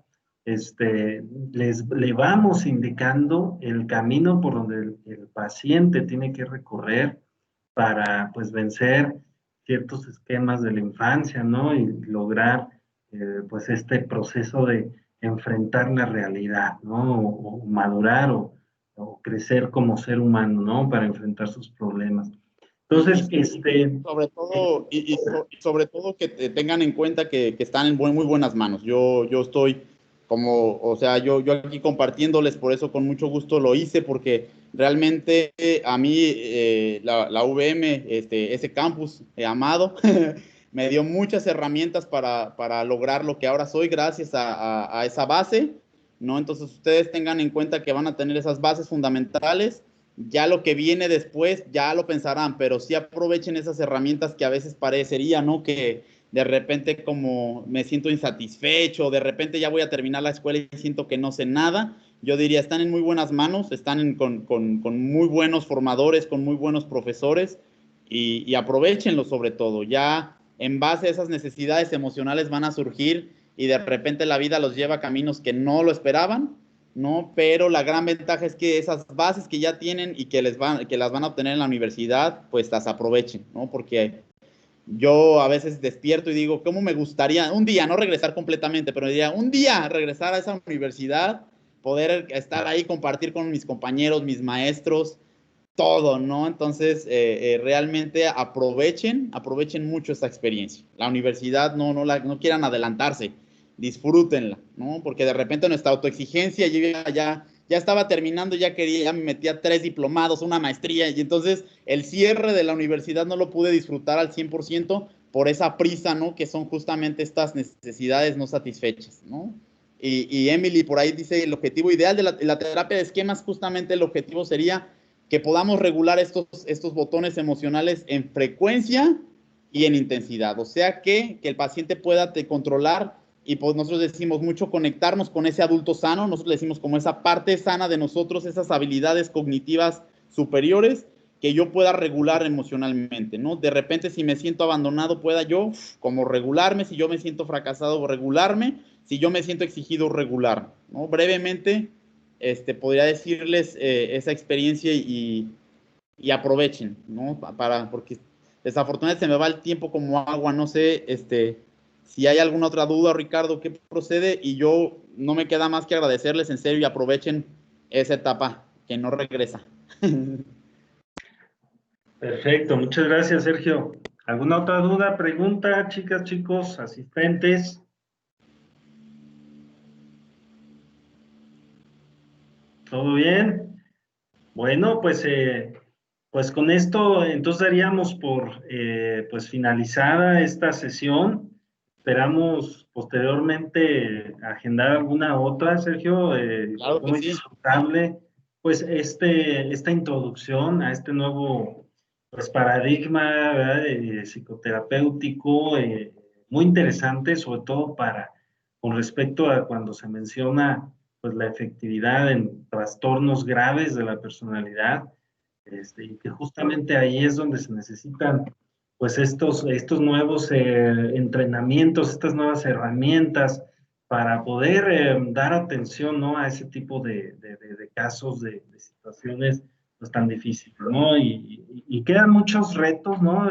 B: le vamos indicando el camino por donde el paciente tiene que recorrer para, pues, vencer ciertos esquemas de la infancia, ¿no? Y lograr, pues, este proceso de enfrentar la realidad, ¿no? Madurar o crecer como ser humano, ¿no? Para enfrentar sus problemas. Entonces,
A: sobre todo que tengan en cuenta que están en muy buenas manos. Yo estoy como, o sea, yo aquí compartiéndoles, por eso con mucho gusto lo hice, porque realmente a mí la VM, ese campus amado, me dio muchas herramientas para lograr lo que ahora soy gracias a esa base, ¿no? Entonces ustedes tengan en cuenta que van a tener esas bases fundamentales. Ya lo que viene después, ya lo pensarán, pero sí aprovechen esas herramientas que a veces parecería, ¿no? Que de repente como me siento insatisfecho, de repente ya voy a terminar la escuela y siento que no sé nada. Yo diría, están en muy buenas manos, están con muy buenos formadores, con muy buenos profesores y aprovechenlo sobre todo. Ya en base a esas necesidades emocionales van a surgir y de repente la vida los lleva a caminos que no lo esperaban, ¿no? Pero la gran ventaja es que esas bases que ya tienen y que las van a obtener en la universidad, pues las aprovechen, ¿no? Porque yo a veces despierto y digo, ¿cómo me gustaría un día, no regresar completamente, pero diría, un día regresar a esa universidad, poder estar ahí, compartir con mis compañeros, mis maestros, todo, ¿no? Entonces, realmente aprovechen mucho esta experiencia. La universidad no quieran adelantarse, disfrútenla, ¿no? Porque de repente nuestra autoexigencia, yo ya estaba terminando, ya me metía a 3 diplomados, una maestría, y entonces el cierre de la universidad no lo pude disfrutar al 100% por esa prisa, ¿no? Que son justamente estas necesidades no satisfechas, ¿no? Y Emily por ahí dice, el objetivo ideal de la terapia de esquemas, justamente el objetivo sería que podamos regular estos botones emocionales en frecuencia y en intensidad. O sea, que el paciente pueda controlar y pues nosotros decimos mucho conectarnos con ese adulto sano, nosotros le decimos como esa parte sana de nosotros, esas habilidades cognitivas superiores que yo pueda regular emocionalmente, ¿no? De repente si me siento abandonado pueda yo como regularme, si yo me siento fracasado regularme, si yo me siento exigido regular, ¿no? Brevemente, podría decirles esa experiencia y aprovechen, ¿no? Porque desafortunadamente se me va el tiempo como agua, no sé, si hay alguna otra duda, Ricardo, ¿qué procede? Y yo no me queda más que agradecerles en serio y aprovechen esa etapa que no regresa.
B: Perfecto, muchas gracias, Sergio. ¿Alguna otra duda, pregunta, chicas, chicos, asistentes? ¿Todo bien? Bueno, pues con esto entonces daríamos por pues finalizada esta sesión. Esperamos posteriormente agendar alguna otra, Sergio,
A: Claro que
B: muy
A: sí.
B: disfrutable, pues esta introducción a este nuevo pues, paradigma, ¿verdad? Psicoterapéutico, muy interesante, sobre todo con respecto a cuando se menciona pues la efectividad en trastornos graves de la personalidad, y que justamente ahí es donde se necesitan pues estos nuevos entrenamientos, estas nuevas herramientas para poder dar atención, ¿no? A ese tipo de casos, de situaciones pues, tan difíciles, ¿no? Y quedan muchos retos, ¿no?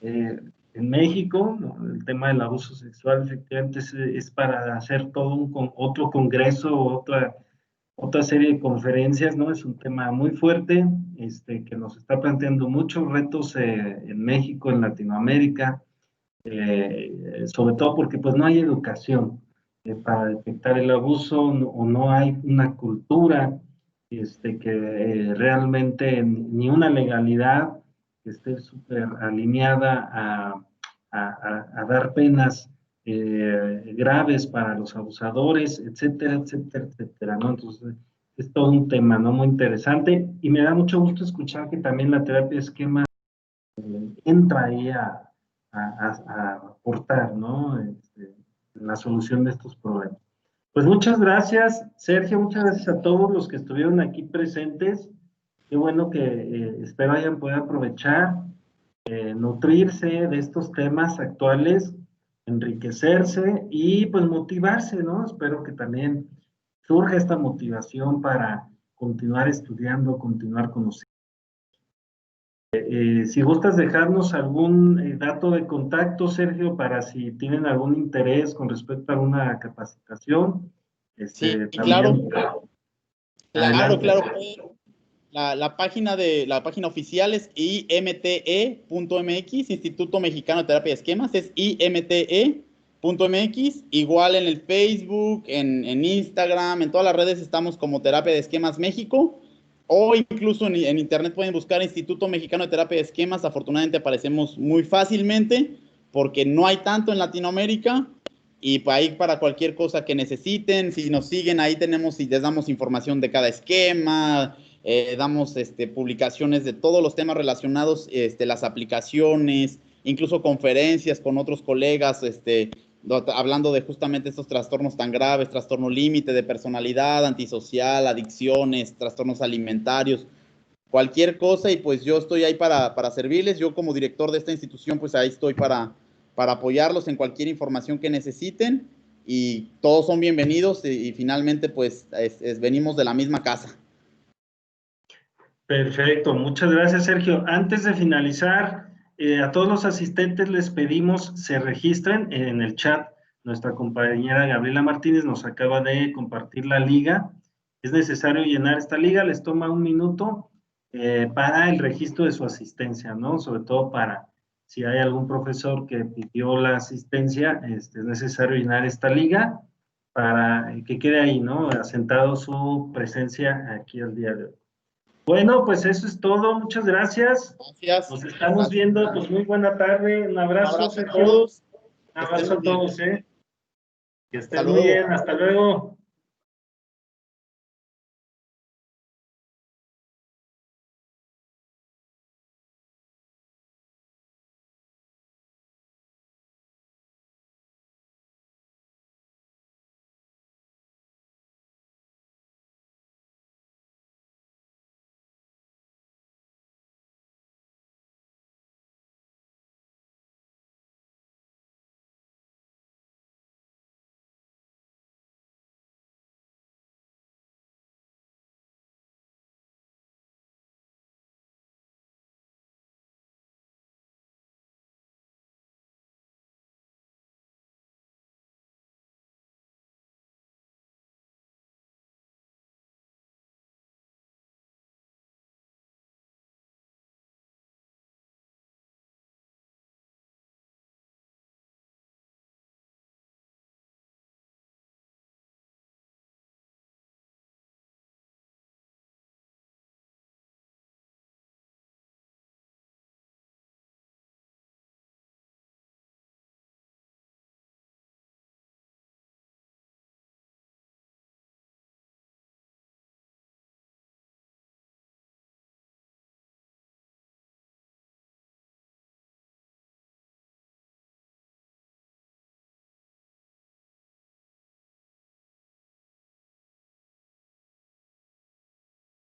B: En México, ¿no? El tema del abuso sexual efectivamente es para hacer todo otro congreso, otra serie de conferencias, ¿no? Es un tema muy fuerte, que nos está planteando muchos retos en México, en Latinoamérica, sobre todo porque pues no hay educación para detectar el abuso o no hay una cultura que realmente ni una legalidad que esté súper alineada a dar penas graves para los abusadores, etcétera, etcétera, etcétera, ¿no? Entonces, es todo un tema, ¿no? Muy interesante y me da mucho gusto escuchar que también la terapia de esquema entra ahí a aportar, ¿no? En la solución de estos problemas. Pues muchas gracias, Sergio, muchas gracias a todos los que estuvieron aquí presentes. Qué bueno que espero hayan podido aprovechar, nutrirse de estos temas actuales, enriquecerse y pues motivarse, ¿no? Espero que también surja esta motivación para continuar estudiando, continuar conociendo. Si gustas dejarnos algún dato de contacto, Sergio, para si tienen algún interés con respecto a alguna capacitación,
A: Sí,
B: también
A: claro,
B: adelante.
A: la página oficial es imte.mx, Instituto Mexicano de Terapia de Esquemas, es imte.mx. Igual en el Facebook, en Instagram, en todas las redes estamos como Terapia de Esquemas México, o incluso en internet pueden buscar Instituto Mexicano de Terapia de Esquemas. Afortunadamente aparecemos muy fácilmente porque no hay tanto en Latinoamérica. Y ahí para cualquier cosa que necesiten, si nos siguen, ahí tenemos y les damos información de cada esquema, damos publicaciones de todos los temas relacionados, las aplicaciones, incluso conferencias con otros colegas, hablando de justamente estos trastornos tan graves, trastorno límite de personalidad, antisocial, adicciones, trastornos alimentarios, cualquier cosa. Y pues yo estoy ahí para servirles. Yo como director de esta institución, pues ahí estoy para apoyarlos en cualquier información que necesiten, y todos son bienvenidos, y finalmente pues venimos de la misma casa.
B: Perfecto, muchas gracias, Sergio. Antes de finalizar, a todos los asistentes les pedimos se registren en el chat. Nuestra compañera Gabriela Martínez nos acaba de compartir la liga. Es necesario llenar esta liga, les toma 1 minuto para el registro de su asistencia, ¿no? Sobre todo para si hay algún profesor que pidió la asistencia, es necesario llenar esta liga para que quede ahí, ¿no? Asentado su presencia aquí al día de hoy. Bueno, pues eso es todo. Muchas gracias.
A: Gracias.
B: Nos estamos viendo. Pues muy buena tarde. Un abrazo,
A: Un abrazo a
B: Sergio.
A: todos.
B: Un abrazo a todos, ¿eh? Que estén muy
A: Saludos.
B: bien. Hasta luego.